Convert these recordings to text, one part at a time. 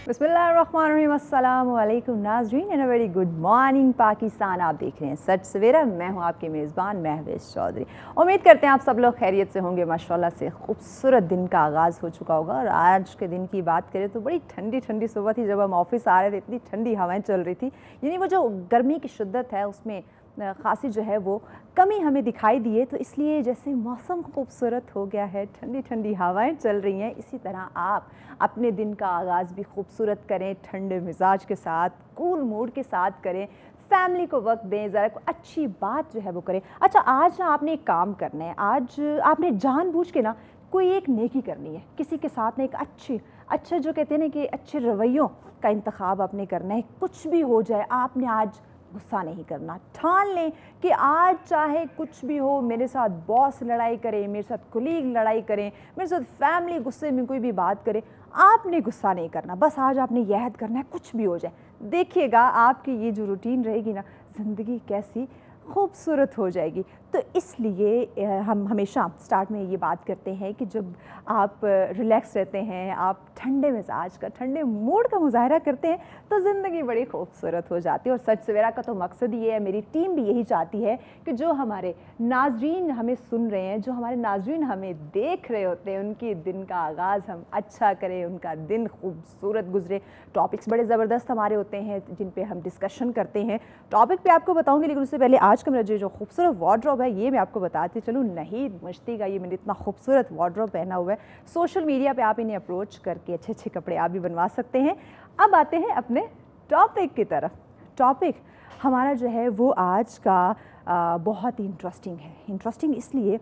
बिस्मिल्लाहिर्रहमानिर्रहीम, अस्सलामु अलैकुम नाज़रीन and a very good morning Pakistan. आप देख रहे हैं सच सवेरा। मैं हूं आपकी मेज़बान महवेश चौधरी। उम्मीद करते हैं आप सब लोग खैरियत से होंगे। माशाल्लाह से खूबसूरत दिन का आगाज़ हो चुका होगा और आज के दिन की बात करें तो बड़ी ठंडी ठंडी सुबह थी। जब हम ऑफिस आ रहे थे इतनी ठंडी हवाएँ चल रही थी, यानी वो जो गर्मी की शिद्दत है उसमें खासी जो है वो कमी हमें दिखाई दी है। तो इसलिए जैसे मौसम खूबसूरत हो गया है, ठंडी ठंडी हवाएं चल रही हैं, इसी तरह आप अपने दिन का आगाज़ भी खूबसूरत करें, ठंडे मिजाज के साथ, कूल मूड के साथ करें, फैमिली को वक्त दें, ज़रा अच्छी बात जो है वो करें। अच्छा, आज ना आपने एक काम करना है, आज आपने जानबूझ के ना कोई एक नेकी करनी है, किसी के साथ ना एक अच्छा जो कहते हैं ना कि अच्छे रवैयों का इंतखाब आपने करना है। कुछ भी हो जाए आपने आज गुस्सा नहीं करना। ठान लें कि आज चाहे कुछ भी हो, मेरे साथ बॉस लड़ाई करे, मेरे साथ कुलीग लड़ाई करें, मेरे साथ फैमिली गुस्से में कोई भी बात करे, आपने गुस्सा नहीं करना। बस आज आपने यह ऐद करना है, कुछ भी हो जाए। देखिएगा आपकी ये जो रूटीन रहेगी ना, ज़िंदगी कैसी खूबसूरत हो जाएगी। तो इसलिए हम हमेशा स्टार्ट में ये बात करते हैं कि जब आप रिलैक्स रहते हैं, आप ठंडे मिजाज का, ठंडे मूड का मुजाहरा करते हैं, तो ज़िंदगी बड़ी खूबसूरत हो जाती है। और सच सवेरा का तो मकसद ये है, मेरी टीम भी यही चाहती है कि जो हमारे नाजरीन हमें सुन रहे हैं, जो हमारे नाजरीन हमें देख रहे होते हैं, उनके दिन का आगाज़ हम अच्छा करें, उनका दिन खूबसूरत गुजरे। टॉपिक्स बड़े ज़बरदस्त हमारे होते हैं जिन पे हम डिस्कशन करते हैं। टॉपिक पे आपको बताऊंगी, लेकिन उससे पहले आज का मेरा जो खूबसूरत वार्डरोब है ये मैं आपको बताती चलूँ। नहीद मश्ती का ये मैंने इतना खूबसूरत वार्डरोब पहना हुआ है। सोशल मीडिया पे आप इन्हें अप्रोच करके अच्छे अच्छे कपड़े आप भी बनवा सकते हैं। अब आते हैं अपने टॉपिक की तरफ। टॉपिक हमारा जो है वो आज का बहुत ही इंटरेस्टिंग है। इंटरेस्टिंग इसलिए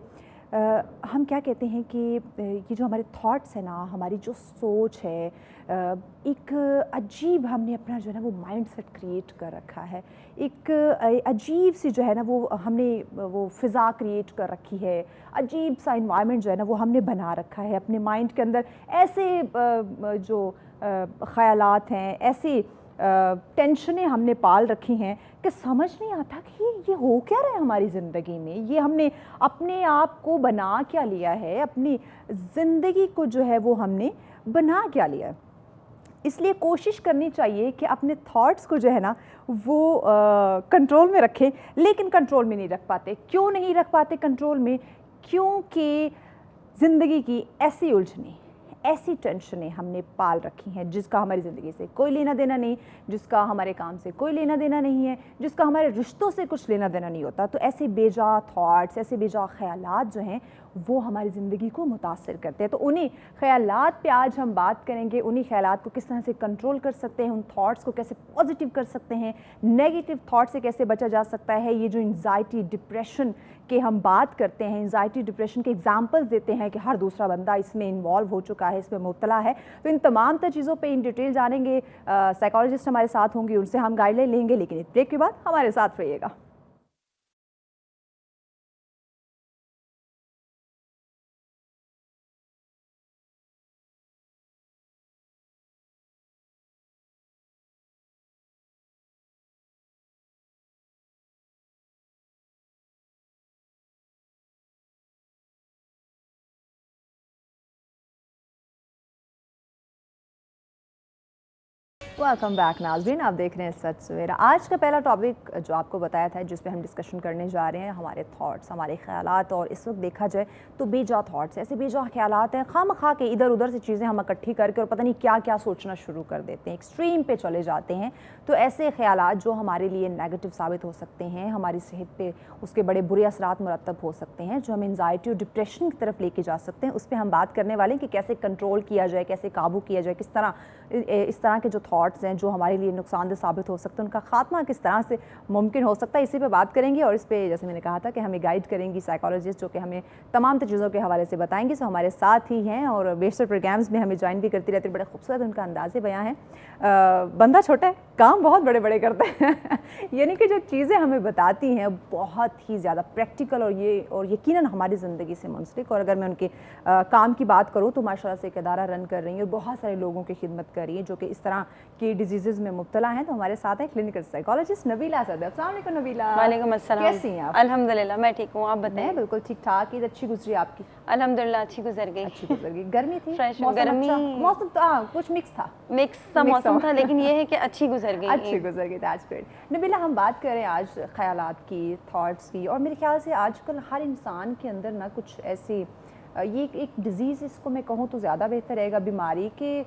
हम क्या कहते हैं कि ये जो हमारे थॉट्स हैं ना, हमारी जो सोच है, एक अजीब हमने अपना जो है ना वो माइंड सेट क्रिएट कर रखा है। एक अजीब सी जो है ना वो हमने वो फ़िज़ा क्रिएट कर रखी है। अजीब सा इन्वायरमेंट जो है ना वो हमने बना रखा है अपने माइंड के अंदर। ऐसे जो ख़यालात हैं, ऐसी टेंशनें हमने पाल रखी हैं कि समझ नहीं आता कि ये हो क्या रहा है हमारी ज़िंदगी में। ये हमने अपने आप को बना क्या लिया है, अपनी ज़िंदगी को जो है वो हमने बना क्या लिया है। इसलिए कोशिश करनी चाहिए कि अपने थॉट्स को जो है ना वो कंट्रोल में रखें, लेकिन कंट्रोल में नहीं रख पाते। क्यों नहीं रख पाते कंट्रोल में? क्योंकि ज़िंदगी की ऐसी उलझनें, ऐसी टेंशनें हमने पाल रखी हैं जिसका हमारी ज़िंदगी से कोई लेना देना नहीं, जिसका हमारे काम से कोई लेना देना नहीं है, जिसका हमारे रिश्तों से कुछ लेना देना नहीं होता। तो ऐसे बेजा थॉट्स, ऐसे बेजा ख़यालात जो हैं वो हमारी ज़िंदगी को मुतासिर करते हैं। तो उन्हीं ख़यालात पे आज हम बात करेंगे। उन्हीं ख़यालात को किस तरह से कंट्रोल कर सकते हैं, उन थॉट्स को कैसे पॉजिटिव कर सकते हैं, नेगेटिव थॉट से कैसे बचा जा सकता है। ये जो एंजाइटी डिप्रेशन के हम बात करते हैं, एंजाइटी डिप्रेशन के एग्जाम्पल्स देते हैं कि हर दूसरा बंदा इसमें इन्वॉल्व हो चुका है, इसमें मुब्तला है। तो इन तमाम चीज़ों पे इन डिटेल जानेंगे। साइकोलॉजिस्ट हमारे साथ होंगे, उनसे हम गाइडलाइन लेंगे, लेकिन इस ब्रेक के बाद हमारे साथ रहिएगा। वेलकम बैक नाज़रीन, आप देख रहे हैं सच सवेरा। आज का पहला टॉपिक जो आपको बताया था, जिस पे हम डिस्कशन करने जा रहे हैं, हमारे थॉट्स, हमारे ख़यालात। और इस वक्त देखा जाए तो बेजा थॉट्स, ऐसे बेजा ख़यालात हैं, खामखा के इधर उधर से चीज़ें हम इकट्ठी करके और पता नहीं क्या क्या सोचना शुरू कर देते हैं, एक्सट्रीम पे चले जाते हैं। तो ऐसे ख़यालात जो हमारे लिए नेगेटिव साबित हो सकते हैं, हमारी सेहत पे उसके बड़े बुरे असरात मुरतब हो सकते हैं, जो हमें एंजाइटी और डिप्रेशन की तरफ लेके जा सकते हैं, उस पर हम बात करने वाले हैं कि कैसे कंट्रोल किया जाए, कैसे काबू किया जाए, किस तरह इस तरह के जो थॉट्स हैं जो हमारे लिए नुकसानदेह साबित हो सकते हैं, उनका खात्मा किस तरह से मुमकिन हो सकता है, इसी पे बात करेंगे। और इस पे जैसे मैंने कहा था कि हमें गाइड करेंगी साइकोलॉजिस्ट, जो कि हमें तमाम चीज़ों के हवाले से बताएंगी। सो हमारे साथ ही हैं और बेशतर प्रोग्राम्स में हमें ज्वाइन भी करती रहती है। बड़े खूबसूरत उनका अंदाज़े बयां है। बंदा छोटा है, काम बहुत बड़े बड़े करते हैं यानी कि जो चीज़ें हमें बताती हैं बहुत ही ज़्यादा प्रैक्टिकल और यकीनन हमारी ज़िंदगी से मुंसलिक। और अगर मैं उनके काम की बात करूँ तो माशाल्लाह से एक इदारा रन कर रही हैं और बहुत सारे लोगों की खिदमत कर रही हैं जो कि इस तरह की डिजीज़ में मुब्तला हैं, तो हमारे साथ हैं क्लिनिकल साइकोलॉजिस्ट नबीला सदर। अस्सलाम वालेकुम नबीला। वालेकुम अस्सलाम। कैसी हैं आप? अल्हम्दुलिल्लाह मैं ठीक हूँ, आप बताएं। मैं बिल्कुल ठीक ठाक। ईद अच्छी गुजरी आपकी? अल्हम्दुलिल्लाह अच्छी गुजर गई। अच्छी गुजर गई। गर्मी थी? फ्रेश मौसम गर्मी अच्छा? मौसम तो कुछ मिक्स था। मिक्स सा मौसम था, लेकिन ये है कि अच्छी गुजर गई। अच्छी गुजर गई, दैट्स ग्रेट। नबीला, हम बात करें आज ख्यालात की, थॉट्स की, और मेरे ख्याल से आजकल हर इंसान के अंदर ना कुछ ऐसी ये एक डिज़ीज़, इसको मैं कहूँ तो ज़्यादा बेहतर रहेगा, बीमारी कि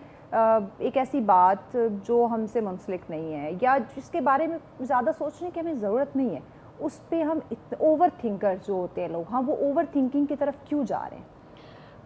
एक ऐसी बात जो हमसे मुंसलिक नहीं है या जिसके बारे में ज़्यादा सोचने की हमें ज़रूरत नहीं है, उस पे हम ओवर थिंकर जो होते हैं लोग, हाँ, वो ओवर थिंकिंग की तरफ क्यों जा रहे हैं?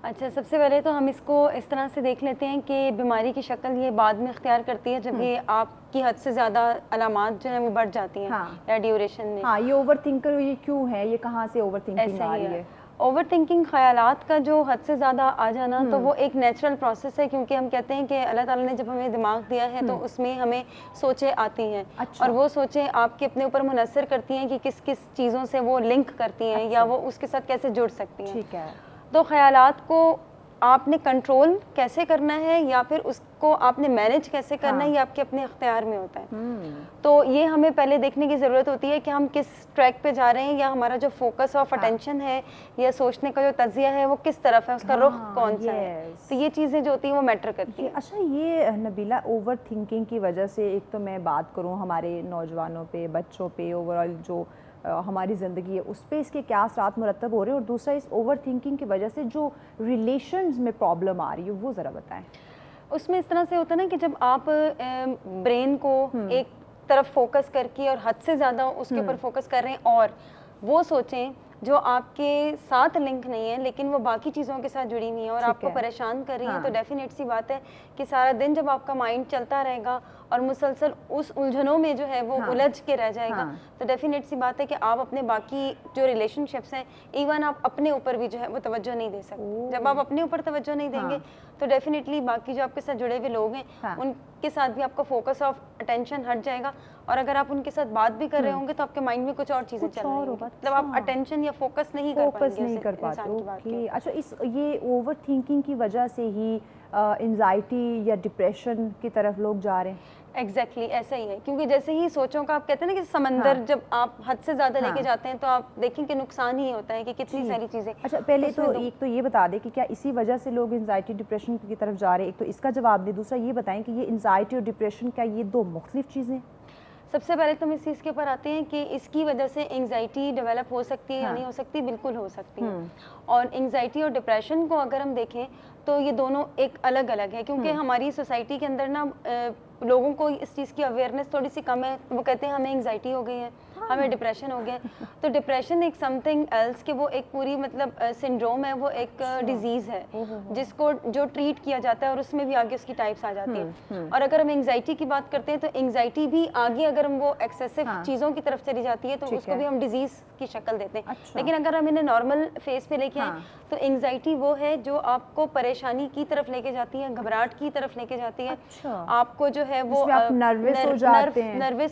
अच्छा, सबसे पहले तो हम इसको इस तरह से देख लेते हैं कि बीमारी की शक्ल ये बाद में इख्तियार करती है जब ये आपकी हद से ज़्यादा अलामात जो है वो बढ़ जाती हैं। हाँ। या ड्यूरेशन में। हाँ, ये ओवर थिंकर ये क्यों है, ये कहाँ से ओवर थिंकिंग आ रही है? ओवर थिंकिंग ख्यालात का जो हद से ज़्यादा आ जाना, तो वो एक नेचुरल प्रोसेस है, क्योंकि हम कहते हैं कि अल्लाह ताला ने जब हमें दिमाग दिया है तो उसमें हमें सोचें आती हैं। अच्छा। और वो सोचें आपके अपने ऊपर मुनसर करती हैं कि किस किस चीज़ों से वो लिंक करती हैं। अच्छा। या वो उसके साथ कैसे जुड़ सकती हैं। ठीक है। तो ख्यालात को आपने कंट्रोल कैसे करना है या फिर उसको आपने मैनेज कैसे करना है, ये आपके अपने इख्तियार में होता है। तो ये हमें पहले देखने की ज़रूरत होती है कि हम किस ट्रैक पे जा रहे हैं, या हमारा जो फोकस ऑफ अटेंशन है या सोचने का जो तज्जिया है वो किस तरफ है, उसका रुख कौन सा है। तो ये चीज़ें जो होती हैं वो मैटर करती हैं। अच्छा, ये नबीला ओवर थिंकिंग की वजह से, एक तो मैं बात करूँ हमारे नौजवानों पे, बच्चों पे, ओवरऑल जो हमारी ज़िंदगी है उस पर इसके क्या असरात मुरतब हो रहे हैं, और दूसरा इस ओवर थिंकिंग की वजह से जो रिलेशंस में प्रॉब्लम आ रही है वो ज़रा बताएं। उसमें इस तरह से होता है ना कि जब आप ब्रेन को एक तरफ फोकस करके और हद से ज़्यादा उसके ऊपर फोकस कर रहे हैं और वो सोचें जो आपके साथ लिंक नहीं है लेकिन वो बाकी चीज़ों के साथ जुड़ी हुई है और आपको परेशान कर रही है, तो डेफिनेट सी बात है कि सारा दिन जब आपका माइंड चलता रहेगा और मुसलसल उस उलझनों में जो है वो उलझ के रह जाएगा, तो डेफिनेट सी बात है कि आप अपने बाकी जो रिलेशनशिप्स हैं, इवन आप अपने ऊपर भी जो है वो तवज्जो नहीं दे सकते। जब आप अपने ऊपर तवज्जो नहीं देंगे तो डेफिनेटली बाकी जो आपके साथ जुड़े हुए लोग हैं उनके साथ भी आपका फोकस ऑफ अटेंशन हट जाएगा, और अगर आप उनके साथ बात भी कर रहे होंगे तो आपके माइंड में कुछ और चीज़ें चल रही होंगी, मतलब आप अटेंशन या फोकस नहीं कर पाते। ओके, अच्छा, इस ये ओवर थिंकिंग की वजह से ही एंजाइटी या डिप्रेशन की तरफ लोग जा रहे हैं? एग्जैक्टली ऐसा ही है, क्योंकि जैसे ही सोचों का आप कहते हैं ना कि समंदर जब आप हद से ज़्यादा लेके जाते हैं तो आप देखें कि नुकसान ही होता है कि कितनी सारी चीज़ें। अच्छा, पहले तो एक तो ये बता दें कि क्या इसी वजह से लोग एंजाइटी डिप्रेशन की तरफ जा रहे हैं? एक तो इसका जवाब दें, दूसरा ये बताएं कि ये एंजाइटी और डिप्रेशन क्या ये दो मुख्तलिफ चीज़ें? सबसे पहले तो हम इस चीज़ के ऊपर आते हैं कि इसकी वजह से एंजाइटी डेवलप हो सकती है या नहीं हो सकती। बिल्कुल हो सकती है। और एंजाइटी और डिप्रेशन को अगर हम देखें तो ये दोनों एक अलग अलग है, क्योंकि हमारी सोसाइटी के अंदर ना लोगों को इस चीज़ की अवेयरनेस थोड़ी सी कम है। वो कहते हैं हमें एंजाइटी हो गई है, हमें डिप्रेशन हो गया। तो डिप्रेशन एक समथिंग एल्स कि वो एक पूरी मतलब सिंड्रोम है, वो एक डिजीज़ है जिसको जो ट्रीट किया जाता है और उसमें भी आगे उसकी टाइप्स आ जाती हैं। और अगर हम एंजाइटी की बात करते हैं तो एंजाइटी भी आगे अगर हम वो एक्सेसिव चीज़ों की तरफ चली जाती है तो उसको भी हम डिजीज़ की शक्ल देते हैं। लेकिन अगर हम इन्हें नॉर्मल फेस पे लेके आए तो एंजाइटी वो है जो आपको परेशानी की तरफ लेके जाती है, घबराहट की तरफ लेके जाती है। आपको जो है वो नर्वस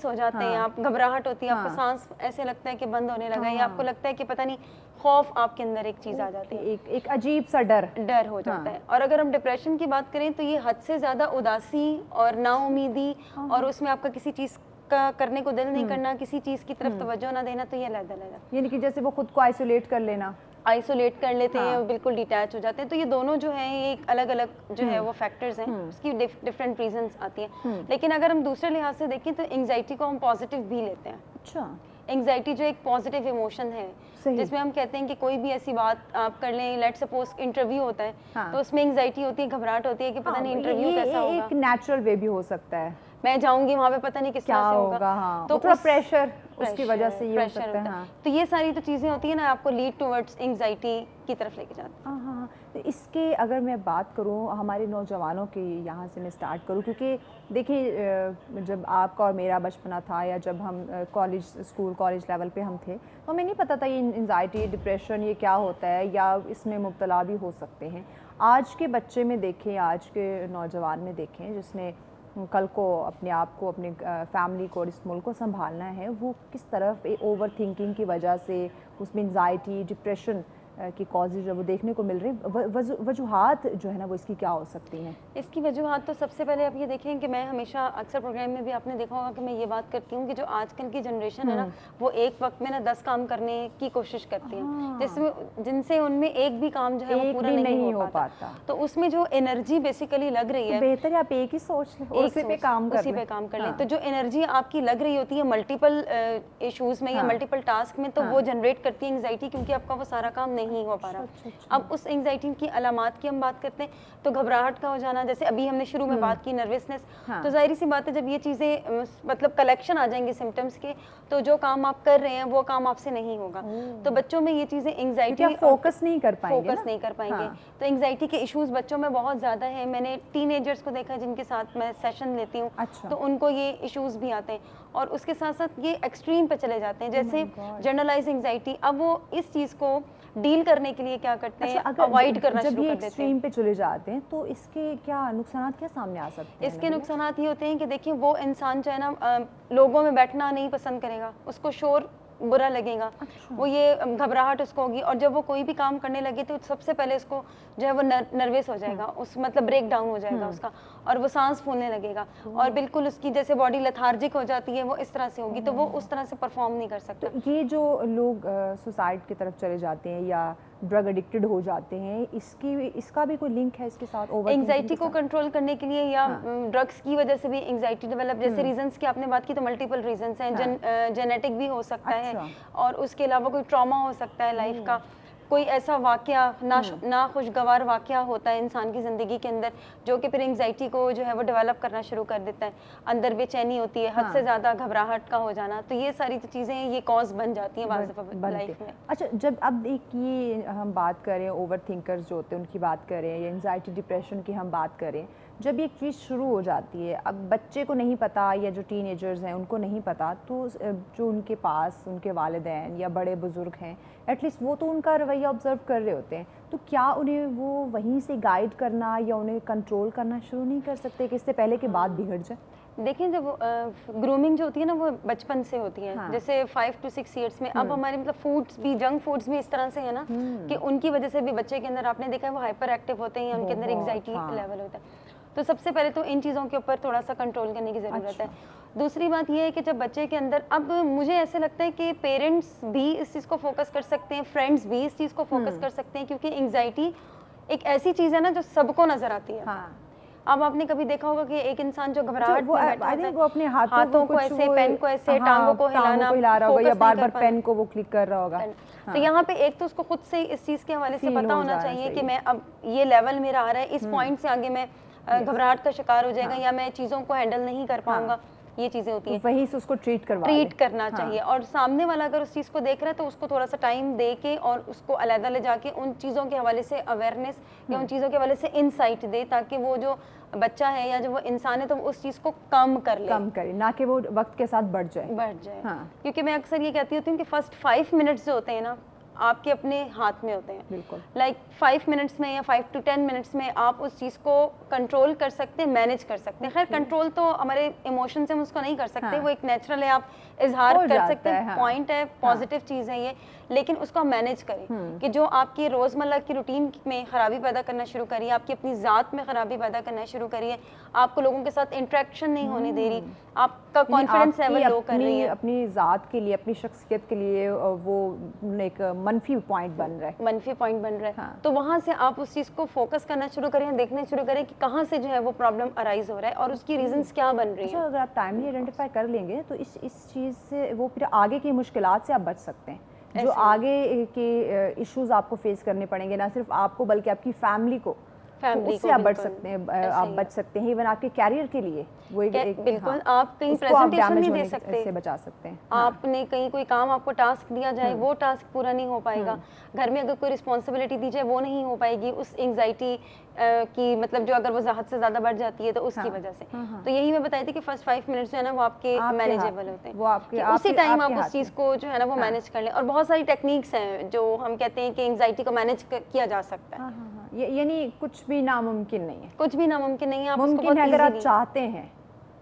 हो जाते हैं, आप घबराहट होती है, आपका सांस ऐसे लगता है कि बंद होने लगा है, या आपको लगता है कि पता नहीं खौफ आपके अंदर एक चीज़ आ जाती है, एक अजीब सा डर हो जाता है। और अगर हम डिप्रेशन की बात करें तो ये हद से ज़्यादा उदासी और नाउमीदी और उसमें आपका किसी चीज़ का करने को दिल नहीं करना, किसी चीज़ की तरफ तवज्जो ना देना, तो ये अलग-अलग है। यानी कि जैसे वो खुद को आइसोलेट कर लेते हैं, बिल्कुल डिटैच हो जाते हैं। तो ये दोनों जो है ये एक अलग अलग जो है वो फैक्टर्स हैं, उसकी डिफरेंट रीजंस आती हैं। लेकिन अगर हम दूसरे लिहाज से देखें तो एंजाइटी को हम पॉजिटिव भी लेते हैं। अच्छा, एंजाइटी जो एक पॉजिटिव इमोशन है जिसमें हम कहते हैं कि कोई भी ऐसी बात आप कर लें, लेट्स सपोज इंटरव्यू होता है तो उसमें एंजाइटी होती है, घबराहट होती है कि पता नहीं इंटरव्यू कैसा होगा। एक नेचुरल वे भी हो सकता है, मैं जाऊंगी वहाँ पे पता नहीं किस तरह से होगा। तो थोड़ा प्रेशर उसकी वजह से ये हो सकता है। तो ये सारी तो चीज़ें होती है ना, आपको लीड टुवर्ड्स एंजाइटी की तरफ लेके जाती है। हाँ, तो इसके अगर मैं बात करूँ हमारे नौजवानों की, यहाँ से मैं स्टार्ट करूँ, क्योंकि देखिए जब आपका और मेरा बचपना था या जब हम कॉलेज लेवल पे हम थे तो हमें नहीं पता था ये एंजाइटी डिप्रेशन ये क्या होता है या इसमें मुब्तला भी हो सकते हैं। आज के बच्चे में देखें, आज के नौजवान में देखें जिसने कल को अपने आप को, अपने फैमिली को और इस मुल्क को संभालना है, वो किस तरफ ओवर थिंकिंग की वजह से उसमें एंजाइटी डिप्रेशन کی کازز جو وہ دیکھنے کو مل رہی، وجوہات جو ہے نا وہ اس کی کیا ہو سکتی ہیں؟ اس کی وجوہات تو سب سے پہلے آپ یہ دیکھیں کہ میں ہمیشہ اکثر پروگرام میں بھی آپ نے دیکھا ہوگا کہ میں یہ بات کرتی ہوں کہ جو آج کل کی جنریشن ہے نا وہ ایک وقت میں نا 10 کام کرنے کی کوشش کرتی ہیں، جن سے ان میں ایک بھی کام جو ہے وہ پورا نہیں ہو پاتا. تو اس میں جو انرجی بیسیکلی لگ رہی ہے، بہتر ہے آپ ایک ہی سوچ لیں، اسی پہ کام کر لیں. تو جو انرجی آپ کی لگ رہی ہوتی ہے ملٹیپل ایشوز میں یا ملٹیپل ٹاسک میں، تو وہ جنریٹ کرتی ہے انگزائٹی، کیونکہ آپ کا وہ سارا کام نہیں ہو پا رہا. اب اس انگزائٹی کی علامات کی ہم بات کرتے ہیں تو گھبراہٹ کا ہو جانا، جیسے ابھی ہم نے شروع میں بات کی نروسنس. تو ظاہر سی بات ہے جب یہ چیزیں مطلب کلیکشن آ جائیں گے سمٹمس کے، تو جو کام آپ کر رہے ہیں وہ کام آپ سے نہیں ہوگا. تو بچوں میں یہ چیزیں انگزائٹی فوکس نہیں کر پائیں گے. تو انگزائٹی کے ایشوز بچوں میں بہت زیادہ ہیں. میں نے ٹین ایجرز کو دیکھا جن کے ساتھ میں سیشن لیتی ہوں، تو ان کو یہ ایشوز بھی آتے ہیں. اور اس کے ساتھ ساتھ یہ ایکسٹریم پہ چلے جاتے ہیں، جیسے جنرلائز انگزائٹی. اب وہ اس چیز کو ڈیل کرنے کے لیے کیا کرتے ہیں، اوائڈ کرنا شروع کر دیتے ہیں. جب یہ ایکسٹریم پہ چلے جاتے ہیں تو اس کے کیا نقصانات کیا سامنے آ سکتے ہیں؟ اس کے نقصانات یہ ہوتے ہیں کہ دیکھیں وہ انسان جو ہے نا لوگوں میں بیٹھنا نہیں پسند کرے گا، اس کو شور برا لگے گا، وہ یہ گھبراہٹ اس کو ہوگی. اور جب وہ کوئی بھی کام کرنے لگے تو سب سے پہلے اس کو جو ہے وہ نروس ہو جائے گا، اس مطلب بریک ڈاؤن ہو جائے گا اس کا، اور وہ سانس پھولنے لگے گا، اور بالکل اس کی جیسے باڈی لتھارجک ہو جاتی ہے وہ اس طرح سے ہوگی. تو وہ اس طرح سے پرفارم نہیں کر سکتا. یہ جو لوگ سوسائڈ کی طرف چلے جاتے ہیں یا ڈرگ ایڈکٹڈ ہو جاتے ہیں، اس کا بھی کوئی لنک ہے اس کے ساتھ؟ انگزائٹی کو کنٹرول کرنے کے لیے یا ڈرگس کی وجہ سے بھی انگزائٹی ڈیولپ، جیسے ریزنس کی آپ نے بات کی تو ملٹیپل ریزنس ہیں. جینیٹک بھی ہو سکتا ہے، اور اس کے علاوہ کوئی ٹراما ہو سکتا ہے لائف کا، کوئی ایسا واقعہ ناخوشگوار واقعہ ہوتا ہے انسان کی زندگی کے اندر جو کہ پھر انگزائٹی کو جو ہے وہ ڈیولپ کرنا شروع کر دیتا ہے. اندر بے چینی ہوتی ہے، حد سے زیادہ گھبراہٹ کا ہو جانا. تو یہ ساری چیزیں یہ کاز بن جاتی ہیں بعض دفعہ لائف میں. اچھا، جب اب ایک یہ ہم بات کریں اوور تھنکرز جو ہوتے ہیں ان کی بات کریں، یا انزائٹی ڈپریشن کی ہم بات کریں، جب ایک چیز شروع ہو جاتی ہے، اب بچے کو نہیں پتا یا جو ٹین ایجرز ہیں ان کو نہیں پتا، تو جو ان کے پاس ان کے والدین یا بڑے بزرگ ہیں ایٹ لیسٹ وہ تو ان کا رویہ آبزرو کر رہے ہوتے ہیں، تو کیا انہیں وہ وہیں سے گائیڈ کرنا یا انہیں کنٹرول کرنا شروع نہیں کر سکتے کہ اس سے پہلے کہ بات بگڑ جائے؟ دیکھیں جب گرومنگ جو ہوتی ہے نا وہ بچپن سے ہوتی ہے، جیسے 5 to 6 ایئرس میں. اب ہمارے مطلب فوڈس بھی، جنک فوڈس بھی اس طرح سے ہے نا کہ ان کی وجہ سے بھی بچے کے اندر آپ نے دیکھا ہے وہ ہائپر ایکٹیو ہوتے ہیں یا ان کے اندر انگزائٹی لیول ہوتا ہے. تو سب سے پہلے تو ان چیزوں کے اوپر تھوڑا سا کنٹرول کرنے کی ضرورت ہے. دوسری بات یہ ہے کہ جب بچے کے اندر، اب مجھے ایسے لگتا ہے کہ پیرنٹس بھی اس چیز کو فوکس کر سکتے ہیں، فرینڈس بھی اس چیز کو فوکس کر سکتے ہیں، کیونکہ انگزائٹی ایک ایسی چیز ہے نا جو سب کو نظر آتی ہے. اب آپ نے کبھی دیکھا ہوگا کہ ایک انسان جو گھبراہٹ میں بیٹھا ہوتا ہے وہ اپنے ہاتھوں کو ایسے، پین کو ایسے، ٹانگوں کو ہلا رہا ہوگا یا بار بار پین کو وہ کلک کر رہا ہوگا. تو یہاں پہ ایک تو اس کو خود سے اس چیز کے حوالے سے پتا ہونا چاہیے کہ میں اب یہ لیول میرا آ رہا ہے، اس پوائنٹ سے آگے میں گھبراہٹ کا شکار ہو جائے گا یا میں چیزوں کو ہینڈل نہیں کر پاؤں گا. یہ چیزیں ہوتی ہیں، وہیں سے اس کو ٹریٹ کرنا چاہیے. اور سامنے والا اگر اس چیز کو دیکھ رہا ہے تو اس کو تھوڑا سا ٹائم دے کے اور اس کو علیحدہ لے جا کے ان چیزوں کے حوالے سے اویئرنیس یا ان چیزوں کے حوالے سے انسائٹ دے، تاکہ وہ جو بچہ ہے یا جو وہ انسان ہے تو وہ اس چیز کو کم کرے، نہ کہ وہ وقت کے ساتھ بڑھ جائے. کیونکہ میں اکثر یہ کہتی ہوتی ہوں کہ فرسٹ 5 منٹس جو ہوتے ہیں نا آپ کے اپنے ہاتھ میں ہوتے ہیں. بالکل. لائک 5 منٹس میں یا 5 to 10 منٹس میں آپ اس چیز کو کنٹرول کر سکتے ہیں، مینیج کر سکتے ہیں. خیر کنٹرول تو ہمارے ایموشن سے ہم اس کو نہیں کر سکتے، وہ ایک نیچرل ہے، آپ اظہار کر سکتے ہیں، پوائنٹ ہے، پازیٹیو چیز ہے یہ، لیکن اس کو مینیج کریں کہ جو آپ کی روزمرہ کی روٹین میں خرابی پیدا کرنا شروع کریے، آپ کی اپنی ذات میں خرابی پیدا کرنا شروع کریے، آپ کو لوگوں کے ساتھ انٹریکشن نہیں ہونے دے رہی، آپ کا کانفیڈنس لیول لو کر رہی ہے، اپنی ذات کے لیے، اپنی شخصیت کے لیے وہ ایک منفی پوائنٹ بن رہا ہے. تو وہاں سے آپ اس چیز کو فوکس کرنا شروع کریں، دیکھنا شروع کریں کہ کہاں سے جو ہے وہ پرابلم ارائز ہو رہا ہے اور اس کی ریزنس کیا بن رہی ہیں. اگر آپ ٹائملی آئیڈینٹیفائی کر لیں گے تو اس چیز سے وہ پھر آگے کی مشکلات سے آپ بچ سکتے ہیں. جو آگے کے ایشوز آپ کو فیس کرنے پڑیں گے، نہ صرف آپ کو بلکہ آپ کی فیملی کو، اس سے آپ بچ سکتے ہیں. آپ بچ سکتے ہیں ایون آپ کے کیریئر کے لیے. بالکل، آپ کہیں پریزنٹیشن نہیں دے سکتے، سے بچا سکتے ہیں. آپ نے کہیں کوئی کام آپ کو ٹاسک دیا جائے وہ ٹاسک پورا نہیں ہو پائے گا. گھر میں اگر کوئی رسپانسبلٹی دی جائے وہ نہیں ہو پائے گی اس انگزائٹی کی، مطلب جو اگر وہ حد سے زیادہ بڑھ جاتی ہے تو اس کی وجہ سے. تو یہی میں بتائی تھی کہ فرسٹ 5 منٹس جو ہے نا وہ آپ کے مینیجیبل ہوتے ہیں، اسی ٹائم آپ اس چیز کو جو ہے نا وہ مینیج کر لیں. اور بہت ساری ٹیکنیکس ہیں جو ہم کہتے ہیں کہ انگزائٹی کو مینیج کیا جا سکتا ہے. یعنی کچھ بھی ناممکن نہیں ہے، کچھ بھی ناممکن نہیں ہے. ممکن ہے اگر آپ چاہتے ہیں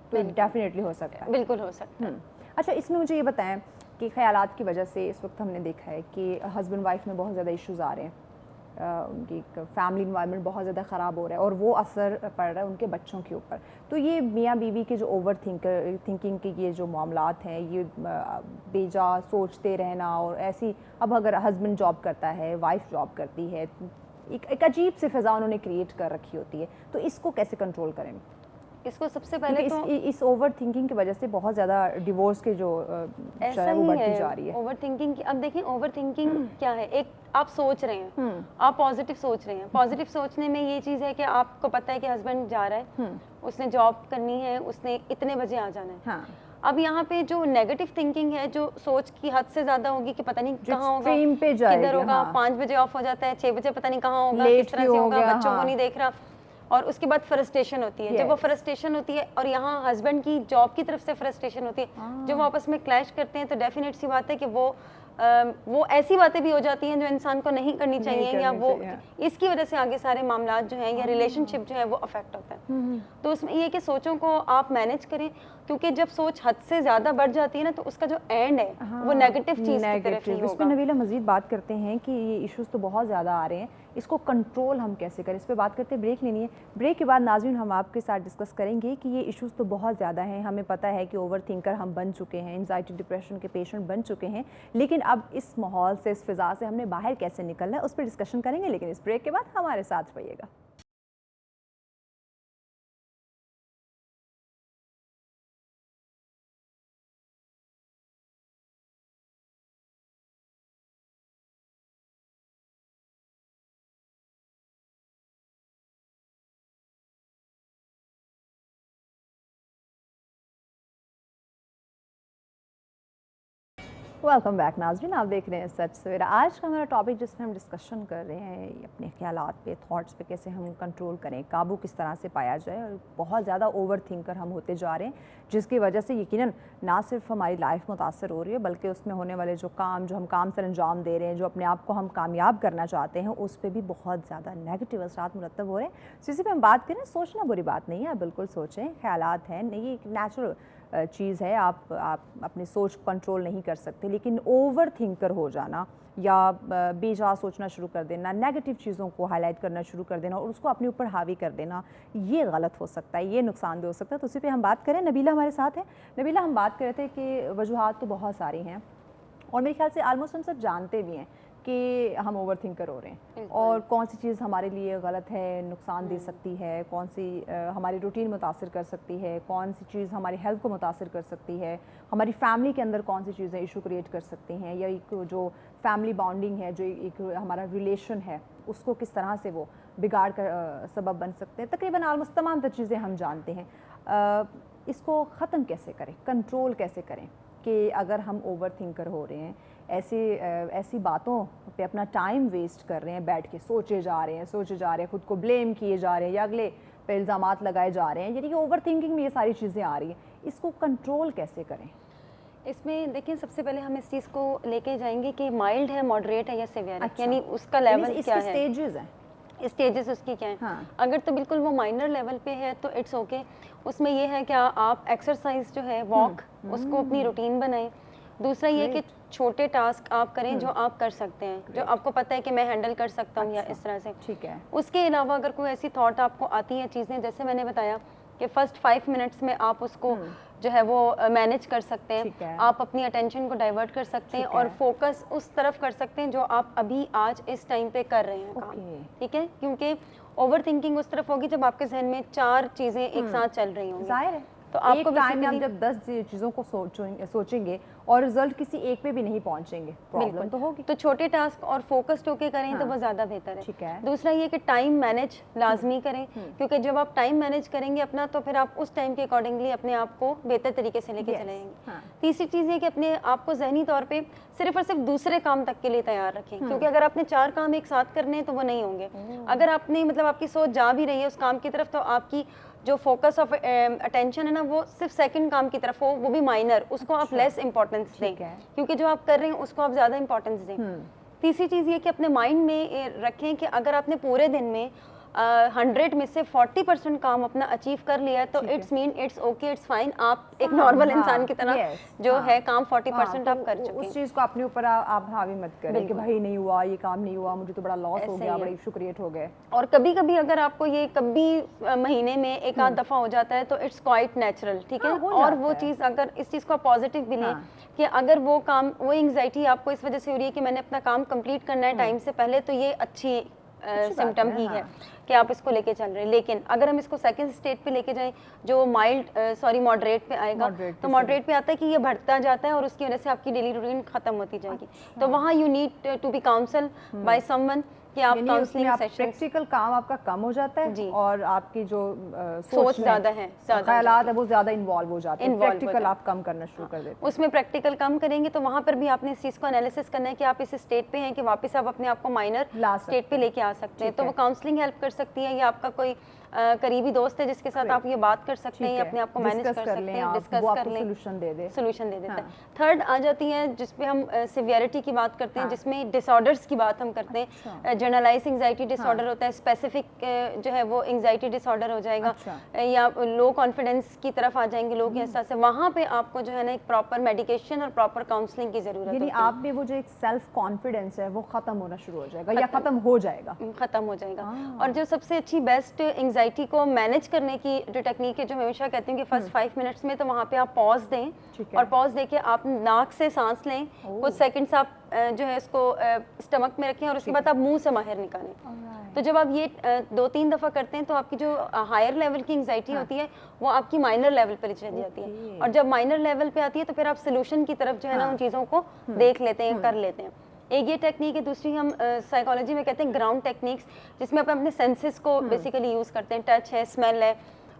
تو ڈیفینیٹلی ہو سکتا ہے. بالکل ہو سکتا ہے. اچھا، اس میں مجھے یہ بتائیں کہ خیالات کی وجہ سے اس وقت ہم نے دیکھا ہے کہ ہسبینڈ وائف میں بہت زیادہ ایشوز آ رہے ہیں, ان کی فیملی انوائرمنٹ بہت زیادہ خراب ہو رہا ہے اور وہ اثر پڑ رہا ہے ان کے بچوں کے اوپر. تو یہ میاں بیوی کے جو اوور تھنکنگ کے یہ جو معاملات ہیں, یہ بے جا سوچتے رہنا, اور ایسی اب اگر ہسبینڈ جاب کرتا ہے, وائف جاب کرتی ہے, ایک عجیب سی فضا انہوں نے کریٹ کر رکھی ہوتی ہے, تو اس کو کیسے کنٹرول کریں؟ اس کو سب سے پہلے تو اس اوور تھنکنگ کی وجہ سے بہت زیادہ ڈیورس کے جو شرح وہ بڑھتی جا رہی ہے. اوور تھنکنگ اب دیکھیں اوور تھنکنگ کیا ہے, ایک آپ سوچ رہے ہیں, آپ پازیٹیو سوچ رہے ہیں. پازیٹیو سوچنے میں یہ چیز ہے کہ آپ کو پتہ ہے کہ ہسبینڈ جا رہا ہے, اس نے جاب کرنی ہے, اس نے اتنے بجے آ جانا ہے. اب یہاں پہ جو نیگیٹو تھنکنگ ہے, جو سوچ کی حد سے زیادہ ہوگی کہ پتہ نہیں کہاں ہوگا, کدھر ہوگا, 5 بجے آف ہو جاتا ہے, 6 بجے پتہ نہیں کہاں ہوگا, کس طرح سے ہوگا, بچوں کو نہیں دیکھ رہا, اور اس کے بعد فرسٹریشن ہوتی ہے. جب وہ فرسٹریشن ہوتی ہے اور یہاں ہسبینڈ کی جاب کی طرف سے فرسٹریشن ہوتی ہے, جب وہ آپس میں کلیش کرتے ہیں تو ڈیفینیٹ سی بات ہے کہ وہ ایسی باتیں بھی ہو جاتی ہیں جو انسان کو نہیں کرنی چاہیے, یا وہ اس کی وجہ سے آگے سارے معاملات جو ہیں یا ریلیشن شپ جو ہے وہ افیکٹ ہوتا ہے. تو اس میں یہ کہ سوچوں کو آپ مینیج کریں, کیونکہ جب سوچ حد سے زیادہ بڑھ جاتی ہے نا, تو اس کا جو اینڈ ہے وہ نیگیٹو چیز کی طرف ہی ہوگا. اس میں نبیلہ مزید بات کرتے ہیں کہ یہ ایشوز تو بہت زیادہ آ رہے ہیں, اس کو کنٹرول ہم کیسے کریں, اس پہ بات کرتے ہیں. بریک لینی ہے, بریک کے بعد ناظرین ہم آپ کے ساتھ ڈسکس کریں گے کہ یہ ایشوز تو بہت زیادہ ہیں, ہمیں پتہ ہے کہ اوور تھنکر ہم بن چکے ہیں, انزائٹی ڈپریشن کے پیشنٹ بن چکے ہیں, لیکن اب اس ماحول سے, اس فضا سے ہم نے باہر کیسے نکلنا ہے, اس پہ ڈسکشن کریں گے. لیکن اس بریک کے بعد ہمارے ساتھ رہیے گا. ویلکم بیک ناظرین, آپ دیکھ رہے ہیں سچ سویرا. آج کا ہمارا ٹاپک جس میں ہم ڈسکشن کر رہے ہیں اپنے خیالات پہ, تھاٹس پہ کیسے ہم کنٹرول کریں, قابو کس طرح سے پایا جائے. اور بہت زیادہ اوور تھنکر ہم ہوتے جا رہے ہیں, جس کی وجہ سے یقیناً نہ صرف ہماری لائف متاثر ہو رہی ہے, بلکہ اس میں ہونے والے جو ہم سر انجام دے رہے ہیں, جو اپنے آپ کو ہم کامیاب کرنا چاہتے ہیں, اس پہ بھی بہت زیادہ نیگیٹو اثرات مرتب ہو رہے ہیں. اسی پہ ہم بات کریں, سوچنا بری بات نہیں ہے, آپ بالکل سوچیں, خیالات ہیں, نہیں یہ ایک نیچرل چیز ہے, آپ اپنی سوچ کنٹرول نہیں کر سکتے, لیکن اوور تھنکر ہو جانا یا بے جا سوچنا شروع کر دینا, نیگیٹو چیزوں کو ہائی لائٹ کرنا شروع کر دینا اور اس کو اپنے اوپر حاوی کر دینا, یہ غلط ہو سکتا ہے, یہ نقصان دہ ہو سکتا ہے. تو اسی پہ ہم بات کریں. نبیلہ ہمارے ساتھ ہے. نبیلہ, ہم بات کر رہے تھے کہ وجوہات تو بہت ساری ہیں, اور میرے خیال سے آلموسٹ ہم سب جانتے بھی ہیں کہ ہم اوور تھنکر ہو رہے ہیں, اور کون سی چیز ہمارے لیے غلط ہے, نقصان دے سکتی ہے, کون سی ہماری روٹین متاثر کر سکتی ہے, کون سی چیز ہماری ہیلتھ کو متاثر کر سکتی ہے, ہماری فیملی کے اندر کون سی چیزیں ایشو کریٹ کر سکتی ہیں, یا ایک جو فیملی بانڈنگ ہے, جو ایک ہمارا ریلیشن ہے, اس کو کس طرح سے وہ بگاڑ کر سبب بن سکتے ہیں. تقریباً آلموسٹ تمام تر چیزیں ہم جانتے ہیں. اس کو ختم کیسے کریں, کنٹرول کیسے کریں کہ اگر ہم اوور تھنکر ہو رہے ہیں, ایسی باتوں پہ اپنا ٹائم ویسٹ کر رہے ہیں, بیٹھ کے سوچے جا رہے ہیں, خود کو بلیم کیے جا رہے ہیں, یا اگلے پہ الزامات لگائے جا رہے ہیں, یعنی کہ اوور تھنکنگ میں یہ ساری چیزیں آ رہی ہیں, اس کو کنٹرول کیسے کریں؟ اس میں دیکھیں, سب سے پہلے ہم اس چیز کو لے کے جائیں گے کہ مائلڈ ہے, ماڈریٹ ہے یا سیویئر ہے, یعنی اس کا لیول کیا ہے, اسٹیجز ہیں, اسٹیجز اس کی کیا ہیں. اگر تو بالکل وہ مائنر لیول پہ ہے تو اٹس اوکے. اس میں یہ ہے کہ آپ ایکسرسائز جو ہے, واک, اس کو اپنی روٹین بنائیں. دوسرا یہ کہ چھوٹے ٹاسک آپ کریں جو آپ کر سکتے ہیں, جو آپ کو پتہ ہے کہ میں ہینڈل کر سکتا ہوں, یا اس طرح سے. ٹھیک ہے. اس کے علاوہ اگر کوئی ایسی تھاٹ آپ کو آتی ہیں, چیزیں جیسے میں نے بتایا کہ فرسٹ 5 منٹس میں آپ اس کو جو ہے وہ مینیج کر سکتے ہیں, آپ اپنی اٹینشن کو ڈائیورٹ کر سکتے ہیں اور فوکس اس طرف کر سکتے ہیں جو آپ ابھی آج اس ٹائم پہ کر رہے ہیں کام. ٹھیک ہے, کیونکہ اوور تھنکنگ اس طرف ہوگی جب آپ کے ذہن میں 4 چیزیں ایک ساتھ چل رہی ہوں گی. ظاہر ہے, تو آپ ایک کو ٹائم میں ہم جب 10 چیزوں کو سوچیں گے اور رزلٹ کسی ایک پہ بھی نہیں پہنچیں گے, پرابلم تو ہوگی. تو چھوٹے ٹاسک اور فوکسڈ ہو کے کریں تو وہ زیادہ بہتر ہے. ٹھیک ہے. دوسرا یہ کہ ٹائم مینیج لازمی کریں, کیونکہ جب آپ ٹائم مینیج کریں گے اپنا, تو پھر آپ اس ٹائم کے اکارڈنگلی اپنے آپ کو بہتر طریقے سے لے کے چلیں گے. تیسری چیز یہ کہ اپنے آپ کو ذہنی طور پہ صرف اور صرف دوسرے کام تک کے لیے تیار رکھیں, کیونکہ اگر آپ نے 4 کام ایک ساتھ کرنے ہیں تو وہ نہیں ہوں گے. اگر آپ نے مطلب آپ کی سوچ جا بھی رہی ہے اس کام کی طرف, تو آپ کی جو فوکس آف اٹینشن ہے نا, وہ صرف سیکنڈ کام کی طرف ہو, وہ بھی مائنر, اس کو آپ لیس امپورٹنس دیں, کیونکہ جو آپ کر رہے ہیں اس کو آپ زیادہ امپورٹنس دیں. تیسری چیز یہ کہ اپنے مائنڈ میں رکھیں کہ اگر آپ نے پورے دن میں 100 میں سے 40% کام اپنا اچیو کر لیا ہے تو it's man it's okay it's fine, آپ ایک نارمل انسان کی طرح جو ہے کام 40% آپ کر چکے ہیں. اس چیز کو اپنے اوپر آپ حاوی مت کریں کہ بھائی نہیں ہوا, یہ کام نہیں ہوا, مجھے تو بڑا لاس ہو گیا, بڑے ایشو کریٹ ہو گئے. اور کبھی کبھی اگر آپ کو یہ کبھی مہینے میں ایک آدھ دفعہ ہو جاتا ہے تو اٹس کوائٹ نیچرل, ٹھیک ہے. اور وہ چیز اگر اس چیز کو پازیٹیو بھی لیں کہ اگر وہ کام, وہ انگزائٹی آپ کو اس وجہ سے ہو رہی ہے کہ میں نے اپنا کام کمپلیٹ کرنا ہے ٹائم سے پہلے, تو یہ اچھی سمٹم ہی ہے کہ آپ اس کو لے کے چل رہے ہیں. لیکن اگر ہم اس کو سیکنڈ اسٹیٹ پہ لے کے جائیں جو ماڈریٹ پہ آئے گا, تو ماڈریٹ پہ آتا ہے کہ یہ بڑھتا جاتا ہے اور اس کی وجہ سے آپ کی ڈیلی روٹین ختم ہوتی جائے گی. تو وہاں you need to be counsel by someone کہ آپ کاؤنسلنگ سیشن, پریکٹیکل کام آپ کا کم ہو جاتا ہے اور آپ کی جو سوچ زیادہ ہے, خیالات ہے وہ زیادہ انوالو ہو جاتے ہیں, پریکٹیکل آپ کم کرنا شروع کر دیتے ہیں. اس میں پریکٹیکل کم کریں گے تو وہاں پر بھی آپ نے اس چیز کو انالیسس کرنا ہے کہ آپ اس اسٹیٹ پہ ہیں کہ واپس آپ اپنے آپ کو مائنر اسٹیٹ پہ لے کے آ سکتے ہیں. تو وہ کاؤنسلنگ ہیلپ کر سکتی ہے, یا آپ کا کوئی قریبی دوست ہے جس کے ساتھ آپ یہ بات کر سکتے ہیں, یا اپنے آپ کو مینیج کر سکتے ہیں, ڈسکس کر لیں, سولوشن دے دیتے ہیں. تھرڈ آ جاتی ہے جس پہ ہم سیویئرٹی کی بات کرتے ہیں, جس میں ڈس آرڈرس کی بات ہم کرتے ہیں. جرنلائز انگزائٹی ڈس آرڈر ہوتا ہے, اسپیسیفک جو ہے وہ انگزائٹی ڈس آرڈر ہو جائے گا, یا لو کانفیڈنس کی طرف آ جائیں گے لوگ احساس سے. وہاں پہ آپ کو جو ہے نا ایک پراپر میڈیکیشن اور پراپر کاؤنسلنگ کی ضرورت ہے. یعنی آپ میں وہ جو ایک سیلف کانفیڈنس ہے وہ ختم ہونا شروع ہو جائے گا یا ختم ہو جائے گا. اور جو سب سے اچھی بیسٹ انگزائٹی کو مینیج کرنے کی جو ٹیکنیک ہے, جو میں ہمیشہ کہتی ہوں کہ فرسٹ 5 منٹس میں تو وہاں پہ آپ پاز دیں, اور پاز دے کے آپ ناک سے سانس لیں, کچھ سیکنڈس آپ جو ہے اس کو اسٹمک میں رکھیں, اور اس کے بعد آپ منہ سے باہر نکالیں. تو جب آپ یہ 2-3 دفعہ کرتے ہیں تو آپ کی جو ہائر لیول کی انگزائٹی ہوتی ہے وہ آپ کی مائنر لیول پہ چلی جاتی ہے, اور جب مائنر لیول پہ آتی ہے تو پھر آپ سولوشن کی طرف جو ہے نا ان چیزوں کو دیکھ لیتے ہیں, کر لیتے ہیں. ایک یہ ٹیکنیک ہے, دوسری ہم سائیکالوجی میں کہتے ہیں گراؤنڈ ٹیکنیکس, جس میں اپنے سینسز کو بیسیکلی یوز کرتے ہیں. ٹچ ہے, اسمیل ہے,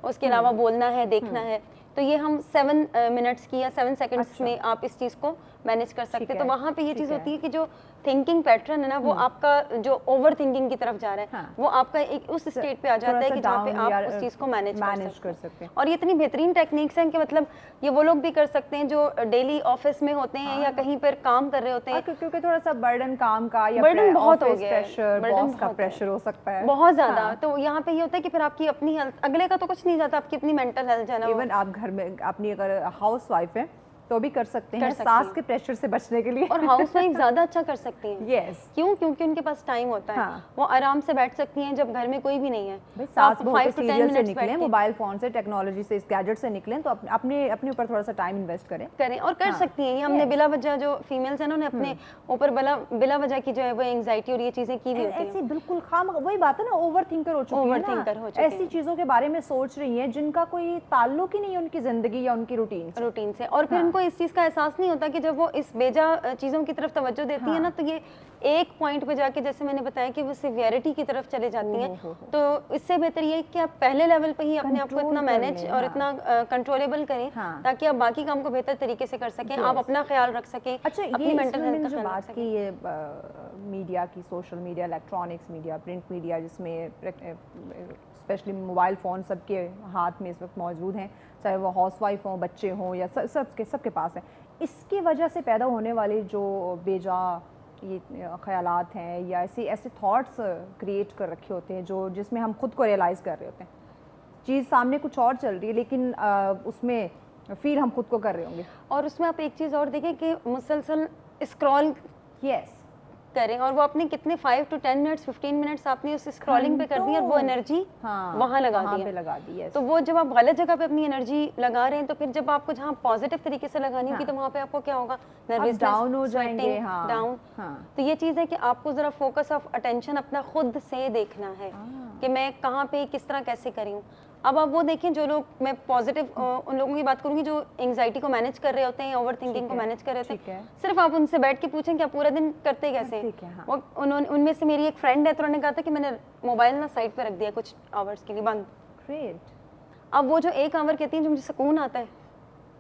اس کے علاوہ بولنا ہے, دیکھنا ہے. تو یہ ہم 7 منٹس کی یا 7 سیکنڈس میں آپ اس چیز کو مینیج کر سکتے ہیں. تو وہاں پہ یہ چیز ہوتی ہے کہ جو تھنکنگ پیٹرن ہے نا, وہ آپ کا جو اوور تھنکنگ کی طرف جا رہا ہے وہ آپ کا ایک اس اسٹیٹ پہ آ جاتا ہے کہ جہاں پہ آپ اس چیز کو مینیج کر سکتے ہیں. اور یہ اتنی بہترین ٹیکنیکس ہیں کہ مطلب یہ وہ لوگ بھی کر سکتے ہیں جو ڈیلی آفس میں ہوتے ہیں یا کہیں پر کام کر رہے ہوتے ہیں, کیونکہ تھوڑا سا برڈن کام کا یا برڈن بہت ہو گیا ہے, باس کا پریشر ہو سکتا ہے بہت زیادہ. تو یہاں پہ یہ ہوتا ہے کہ پھر آپ کی اپنی ہیلتھ, اگلے کا تو کچھ نہیں جاتا, آپ کی اپنی مینٹل ہیلتھ ہے نا. ایون آپ گھر میں اپنی اگر ہاؤس وائف ہے تو بھی کر سکتے ہیں ساس کے پریشر سے بچنے کے لیے, اور ہاؤس وائف زیادہ اچھا کر سکتی ہیں. یس, کیوں؟ کیونکہ ان کے پاس ٹائم ہوتا ہے, وہ آرام سے بیٹھ سکتی ہیں جب گھر میں کوئی بھی نہیں ہے. ساس بہو سیریل سے نکلیں, موبائل فون سے, ٹیکنالوجی سے, اس گیجٹ سے نکلیں, تو اپنے اوپر تھوڑا سا ٹائم انویسٹ کریں اور کر سکتی ہیں. یہ ہم نے بلا وجہ جو فیمیلز ہیں انہوں نے اپنے اوپر بلا وجہ کی جو ہے وہ انگزائٹی اور یہ چیزیں کی ہوئی ہوتی ہیں. ایسی بالکل خام, وہی بات ہے نا, اوور تھنکر ہو چکی ہیں, ایسی چیزوں کے بارے میں سوچ رہی ہیں جن کا کوئی تعلق ہی نہیں ہے ان کی زندگی یا ان کی روٹین سے. اور پھر ان کو اس چیز کا احساس نہیں ہوتا کہ جب وہ اس بیجا چیزوں کی طرف توجہ دیتی ہے نا, تو یہ ایک پوائنٹ پہ جا کے, جیسے میں نے بتایا کہ وہ سیویئرٹی کی طرف چلے جاتی ہیں. تو اس سے بہتر یہ ہے کہ آپ پہلے لیول پہ ہی اپنے آپ کو اتنا مینیج اور اتنا کنٹرولیبل کریں تاکہ آپ باقی کام کو بہتر طریقے سے کر سکیں, آپ اپنا خیال رکھ سکیں, اپنی مینٹل ہیلتھ کا خیال رکھ سکیں. یہ میڈیا کی, social media, electronics media, print media, جس میں اسپیشلی موبائل فون سب کے ہاتھ میں اس وقت موجود ہیں, چاہے وہ ہاؤس وائف ہوں, بچے ہوں, یا سب کے پاس ہیں. اس کی وجہ سے پیدا ہونے والے جو بیجا یہ خیالات ہیں یا ایسے تھاٹس کریٹ کر رکھے ہوتے ہیں جس میں ہم خود کو ریئلائز کر رہے ہوتے ہیں, چیز سامنے کچھ اور چل رہی ہے لیکن اس میں فیل ہم خود کو کر رہے ہوں گے. اور اس میں آپ ایک چیز اور دیکھیں کہ مسلسل اسکرول کریں, اور وہ اپنے کتنے 5 to 10 منٹس 15 منٹس آپ نے اس اسکرولنگ پہ کر دی, اور وہ انرجی وہاں لگا دی. تو وہ جب آپ غلط جگہ پہ اپنی انرجی لگا رہے ہیں, تو پھر جب آپ کو جہاں پازیٹیو طریقے سے لگانی ہوگی تو وہاں پہ آپ کو کیا ہوگا, نروسنس, ڈاؤن ہو جائیں گے, ڈاؤن. تو یہ چیز ہے کہ آپ کو ذرا فوکس آف اٹینشن اپنا خود سے دیکھنا ہے کہ میں کہاں پہ کس طرح کیسے کروں. اب آپ وہ دیکھیں جو لوگ, میں پازیٹیو ان لوگوں کی بات کروں گی جو انگزائٹی کو مینیج کر رہے ہوتے ہیں, اوور تھنکنگ کو مینیج کر رہے ہوتے ہیں, صرف آپ ان سے بیٹھ کے پوچھیں کہ آپ پورا دن کرتے کیسے ہیں. ان میں سے میری ایک فرینڈ ہے, تو انہوں نے کہا تھا کہ میں نے موبائل نا سائڈ پہ رکھ دیا کچھ آورس کے لیے بند. اب وہ جو 1 آور کہتی ہیں جو مجھے سکون آتا ہے,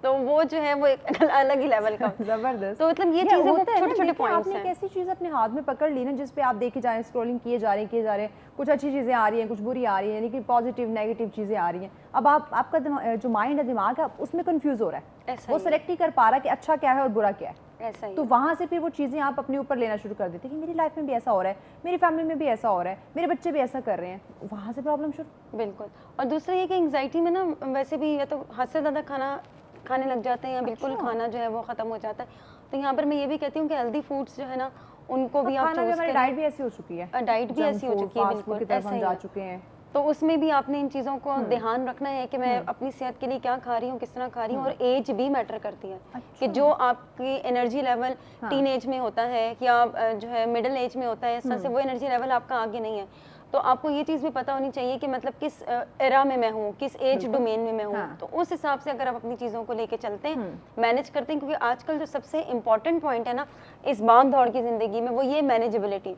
تو وہ جو ہے وہ ایک الگ ہی لیول کا. زبردست. تو مطلب یہ چیزیں چھوٹے چھوٹے پوائنٹس ہیں. آپ نے ایسی چیز اپنے ہاتھ میں پکڑ لی نا جس پہ آپ دیکھے جا رہے ہیں, اسکرولنگ کیے جا رہے ہیں, کچھ اچھی چیزیں آ رہی ہیں, کچھ بری آ رہی ہیں, لیکن پازیٹیو نیگیٹو چیزیں آ رہی ہیں. اب آپ کا جو مائنڈ ہے, دماغ ہے, اس میں کنفیوز ہو رہا ہے, وہ سلیکٹ نہیں کر پا رہا کہ اچھا کیا ہے اور برا کیا ہے. ऐसा ही तो वहाँ से फिर वो चीज़ें आप अपने ऊपर लेना शुरू कर देते हैं कि मेरी लाइफ में भी ऐसा हो रहा है, मेरी फैमिली में भी ऐसा हो रहा है, मेरे बच्चे भी ऐसा कर रहे हैं, वहाँ से प्रॉब्लम शुरू। बिल्कुल। और दूसरा ये कि एंग्जाइटी में ना वैसे भी या तो हद से ज़्यादा खाना खाने लग जाते हैं या बिल्कुल खाना जो है वो ख़त्म हो जाता है। तो यहाँ पर मैं ये भी कहती हूँ कि हेल्दी फूड्स जो है ना उनको भी आप खाना भी, हमारी डाइट भी ऐसी हो चुकी है, डाइट भी ऐसी हो चुकी है, बिल्कुल ऐसा हम जा चुके हैं। तो उसमें भी आपने इन चीज़ों को ध्यान रखना है कि मैं अपनी सेहत के लिए क्या खा रही हूँ, किस तरह खा रही हूँ। और एज भी मैटर करती है कि जो आपकी एनर्जी लेवल टीन एज में होता है या जो है मिडिल एज में होता है, इस तरह से वो एनर्जी लेवल आपका आगे नहीं है। तो आपको ये चीज़ भी पता होनी चाहिए कि मतलब किस एरा में मैं हूँ, किस एज डोमेन में मैं हूँ। तो उस हिसाब से अगर आप अपनी चीज़ों को लेके चलते हैं, मैनेज करते हैं, क्योंकि आजकल जो सबसे इम्पॉर्टेंट पॉइंट है ना इस भाग दौड़ की ज़िंदगी में वो ये मैनेजेबिलिटी।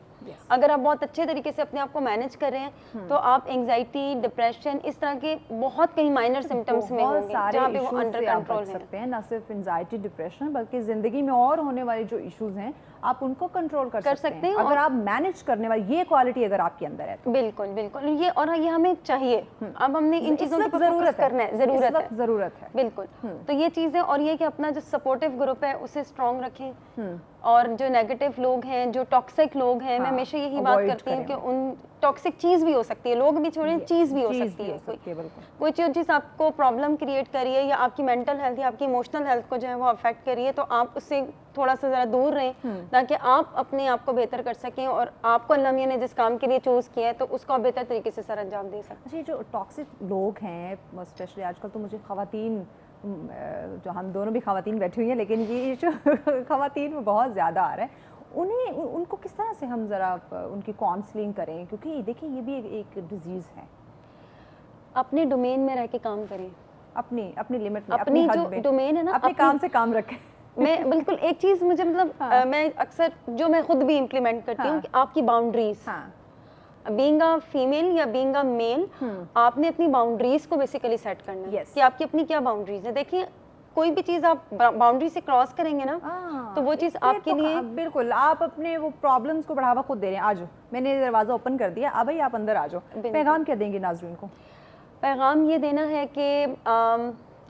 अगर आप बहुत अच्छे तरीके से अपने आप को मैनेज कर रहे हैं तो आप एंग्जाइटी, डिप्रेशन, इस तरह के बहुत कई माइनर सिम्टम्स में होंगे जहाँ पे वो अंडर कंट्रोल सकते हैं। ना सिर्फ एंग्जाइटी, डिप्रेशन, बल्कि ज़िंदगी में और होने वाले जो इश्यूज हैं आप उनको कंट्रोल कर सकते हैं अगर आप मैनेज करने वाली ये क्वालिटी अगर आपके अंदर है। बिल्कुल बिल्कुल, ये और ये हमें चाहिए। अब हमने इन चीज़ों की फोकस करना है, ज़रूरत है बिल्कुल। तो ये चीज़ है। और ये कि अपना जो सपोर्टिव ग्रुप है उसे स्ट्रॉन्ग रखें, और जो नेगेटिव लोग हैं, जो टॉक्सिक लोग हैं, मैं हमेशा यही बात करती हूँ कि उन टॉक्सिक चीज़ भी हो सकती है, लोग भी छोड़ें, चीज़ भी हो सकती है। कोई चीज़ आपको प्रॉब्लम क्रिएट करी है या आपकी मेंटल हेल्थ या आपकी इमोशनल हेल्थ को जो है वो अफेक्ट करी है, तो आप उससे थोड़ा सा ज़रा दूर रहें ताकि आप अपने आप को बेहतर कर सकें और आपको अल्लाह मियां ने जिस काम के लिए चूज़ किया है तो उसको आप बेहतर तरीके से सर अंजाम दे सकें। अच्छा, जो टॉक्सिक लोग हैं स्पेशली आजकल, तो मुझे ख़वातीन, जो हम दोनों भी ख़वातीन बैठी हुई हैं, लेकिन ये जो ख़वातीन में बहुत ज़्यादा आ रहा है, उनको किस तरह से हम ज़रा उनकी काउंसलिंग करें? क्योंकि देखिए ये भी एक डिजीज़ है। अपने डोमेन में रह के काम करें, अपनी लिमिट में, अपनी जो डोमेन है ना, अपने काम से काम रखें। मैं बिल्कुल एक चीज़ मुझे मतलब मैं अक्सर जो मैं खुद भी इम्प्लीमेंट करती हूँ कि आपकी बाउंड्रीज, बीइंग अ फीमेल या बीइंग अ मेल, आपने अपनी बाउंड्रीज को बेसिकली सेट करना है कि आपकी अपनी क्या बाउंड्रीज है। देखिए कोई भी चीज़ आप बाउंड्री से क्रॉस करेंगे ना तो वो चीज़ आपके लिए बिल्कुल, आप अपने वो प्रॉब्लम्स को बढ़ावा खुद दे रहे हैं। आ जाओ, मैंने दरवाज़ा ओपन कर दिया, अब भाई आप अंदर आ जाओ। पैगाम क्या देंगे नाज़रीन को? पैगाम ये देना है कि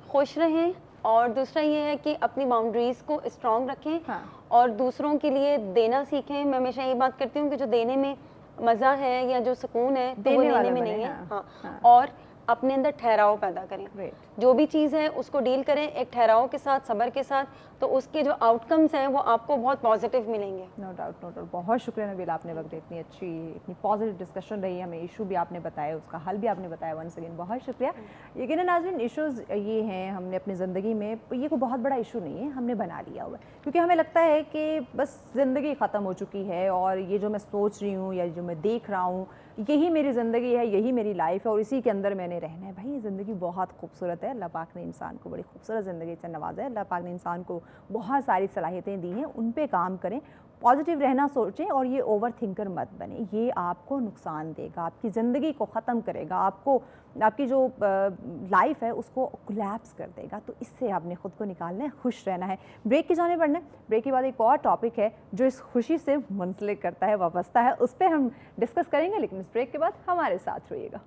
खुश रहें, और दूसरा ये है कि अपनी बाउंड्रीज को स्ट्रॉन्ग रखें और दूसरों के लिए देना सीखें। मैं हमेशा ये बात करती हूँ कि जो देने में मज़ा है या जो सुकून है तो वो लेने में नहीं है। और अपने अंदर ठहराव पैदा करें, जो भी चीज़ है उसको डील करें एक ठहराव के साथ, सब्र के साथ, तो उसके जो आउटकम्स हैं वो आपको बहुत पॉजिटिव मिलेंगे। No doubt. बहुत शुक्रिया नबीला, आपने वक्त इतनी अच्छी, इतनी पॉजिटिव डिस्कशन रही, हमें इशू भी आपने बताया, उसका हल भी आपने बताया। वंस अगेन बहुत शुक्रिया। यकीनन नाज़रीन, इशूज़ ये हैं, हमने अपनी ज़िंदगी में, ये कोई बहुत बड़ा इशू नहीं है, हमने बना लिया हुआ है, क्योंकि हमें लगता है कि बस ज़िंदगी ख़त्म हो चुकी है और ये जो मैं सोच रही हूँ या जो मैं देख रहा हूँ यही मेरी ज़िंदगी है, यही मेरी लाइफ है और इसी के अंदर मैंने रहना है। भाई ये ज़िंदगी बहुत खूबसूरत है, अल्लाह पाक ने इंसान को बड़ी खूबसूरत ज़िंदगी से नवाजा है, अल्लाह पाक ने इंसान को बहुत सारी सलाहियतें दी हैं, उन पे काम करें, पॉजिटिव रहना सोचें और ये ओवर थिंकर मत बने। ये आपको नुकसान देगा, आपकी ज़िंदगी को ख़त्म करेगा, आपको आपकी जो लाइफ है उसको कोलैप्स कर देगा। तो इससे आपने ख़ुद को निकालना है, खुश रहना है। ब्रेक की जाने बढ़ना है। ब्रेक के बाद एक और टॉपिक है जो इस खुशी से मुंसलिक करता है, वाबस्ता है, उस पर हम डिस्कस करेंगे, लेकिन इस ब्रेक के बाद हमारे साथ रहिएगा।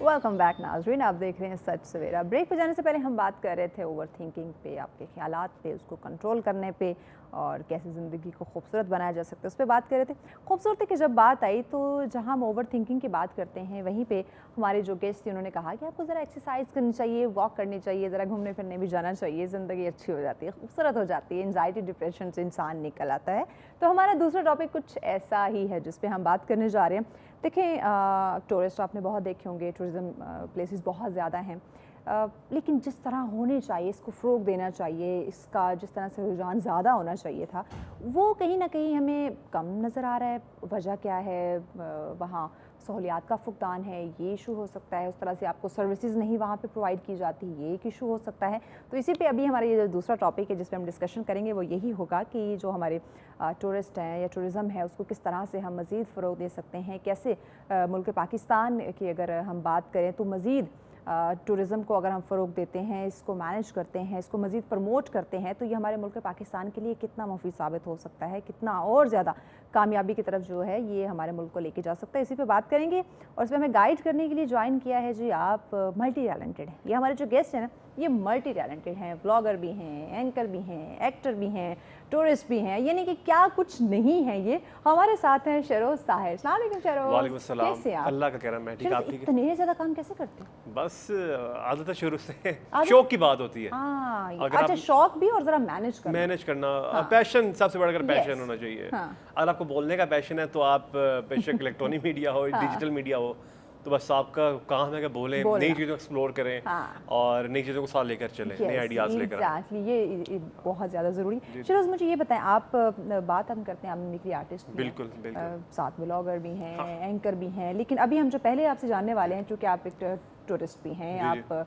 वेलकम बैक नाज़रीन, आप देख रहे हैं सच सवेरा। ब्रेक पे जाने से पहले हम बात कर रहे थे ओवर थिंकिंग पे, आपके ख्यालात पे, उसको कंट्रोल करने पे और कैसे ज़िंदगी को खूबसूरत बनाया जा सकता है, उस पर बात कर रहे थे। खूबसूरती की जब बात आई तो जहाँ हम ओवर थिंकिंग की बात करते हैं वहीं पे हमारे जो गेस्ट थे उन्होंने कहा कि आपको ज़रा एक्सरसाइज करनी चाहिए, वॉक करनी चाहिए, ज़रा घूमने फिरने भी जाना चाहिए, ज़िंदगी अच्छी हो जाती है, खूबसूरत हो जाती है, एंजाइटी डिप्रेशन से इंसान निकल आता है। तो हमारा दूसरा टॉपिक कुछ ऐसा ही है जिस पर हम बात करने जा रहे हैं। देखें, टूरिस्ट आपने बहुत देखे होंगे, टूरिज़म प्लेसेस बहुत ज़्यादा हैं, लेकिन जिस तरह होने चाहिए, इसको फ़रोग देना चाहिए, इसका जिस तरह से रुझान ज़्यादा होना चाहिए था, वो कहीं ना कहीं हमें कम नज़र आ रहा है। वजह क्या है? वहाँ सहूलियात का फुकदान है, ये इशू हो सकता है, उस तरह से आपको सर्विसेज नहीं वहाँ पे प्रोवाइड की जाती, ये एक इशू हो सकता है। तो इसी पे अभी हमारा ये जो दूसरा टॉपिक है जिस पे हम डिस्कशन करेंगे वो यही होगा कि जो हमारे टूरिस्ट हैं या टूरिज़म है उसको किस तरह से हम मज़ीद फ़रोग़ दे सकते हैं, कैसे मुल्क पाकिस्तान की अगर हम बात करें तो मज़ीद टूरिज़म को अगर हम फ़रोग़ देते हैं, इसको मैनेज करते हैं, इसको मज़ीद प्रमोट करते हैं तो ये हमारे मुल्क पाकिस्तान के लिए कितना मुफीद साबित हो सकता है, कितना और ज़्यादा कामयाबी की तरफ जो है ये हमारे मुल्क को लेके जा सकता है। इसी पे बात करेंगे और इसमें हमें गाइड करने के लिए ज्वाइन किया है जी आप मल्टी टैलेंटेड हैं। ये हमारे जो गेस्ट हैं ना ये मल्टी टैलेंटेड हैं, व्लॉगर भी हैं, एंकर भी हैं, एक्टर भी हैं, टूरिस्ट भी हैं, यानी कि क्या कुछ नहीं है। ये हमारे साथ हैं शरोज ताहिर। अस्सलाम वालेकुम शरोज। वालेकुम सलाम। कैसे आप? अल्लाह का करम है, ठीक है। आप ठीक है? इतने ज़्यादा काम कैसे करते हैं? बस आदत है शुरू से, शौक की बात होती है। अच्छा, शौक भी और जरा मैनेज करना, पैशन सबसे बढ़कर पैशन Yes. होना चाहिए। हाँ। अगर आपको बोलने का पैशन है तो आप बेशक इलेक्ट्रॉनिक मीडिया हो, डिजिटल मीडिया हो, तो बस आपका काम है कि बोलें, नई चीज़ों को एक्सप्लोर करें और नई चीज़ों को साथ लेकर चलें, नए आइडियाज़ लेकर। एग्जैक्टली, ये बहुत ज़्यादा ज़रूरी। शरोज मुझे ये बताएं, आप बात हम करते हैं, आप मिमिक्री आर्टिस्ट बिल्कुल बिल्कुल, साथ व्लॉगर भी हैं, एंकर भी हैं, लेकिन अभी हम जो पहले आपसे जानने वाले हैं क्योंकि आप एक टूरिस्ट भी हैं, आप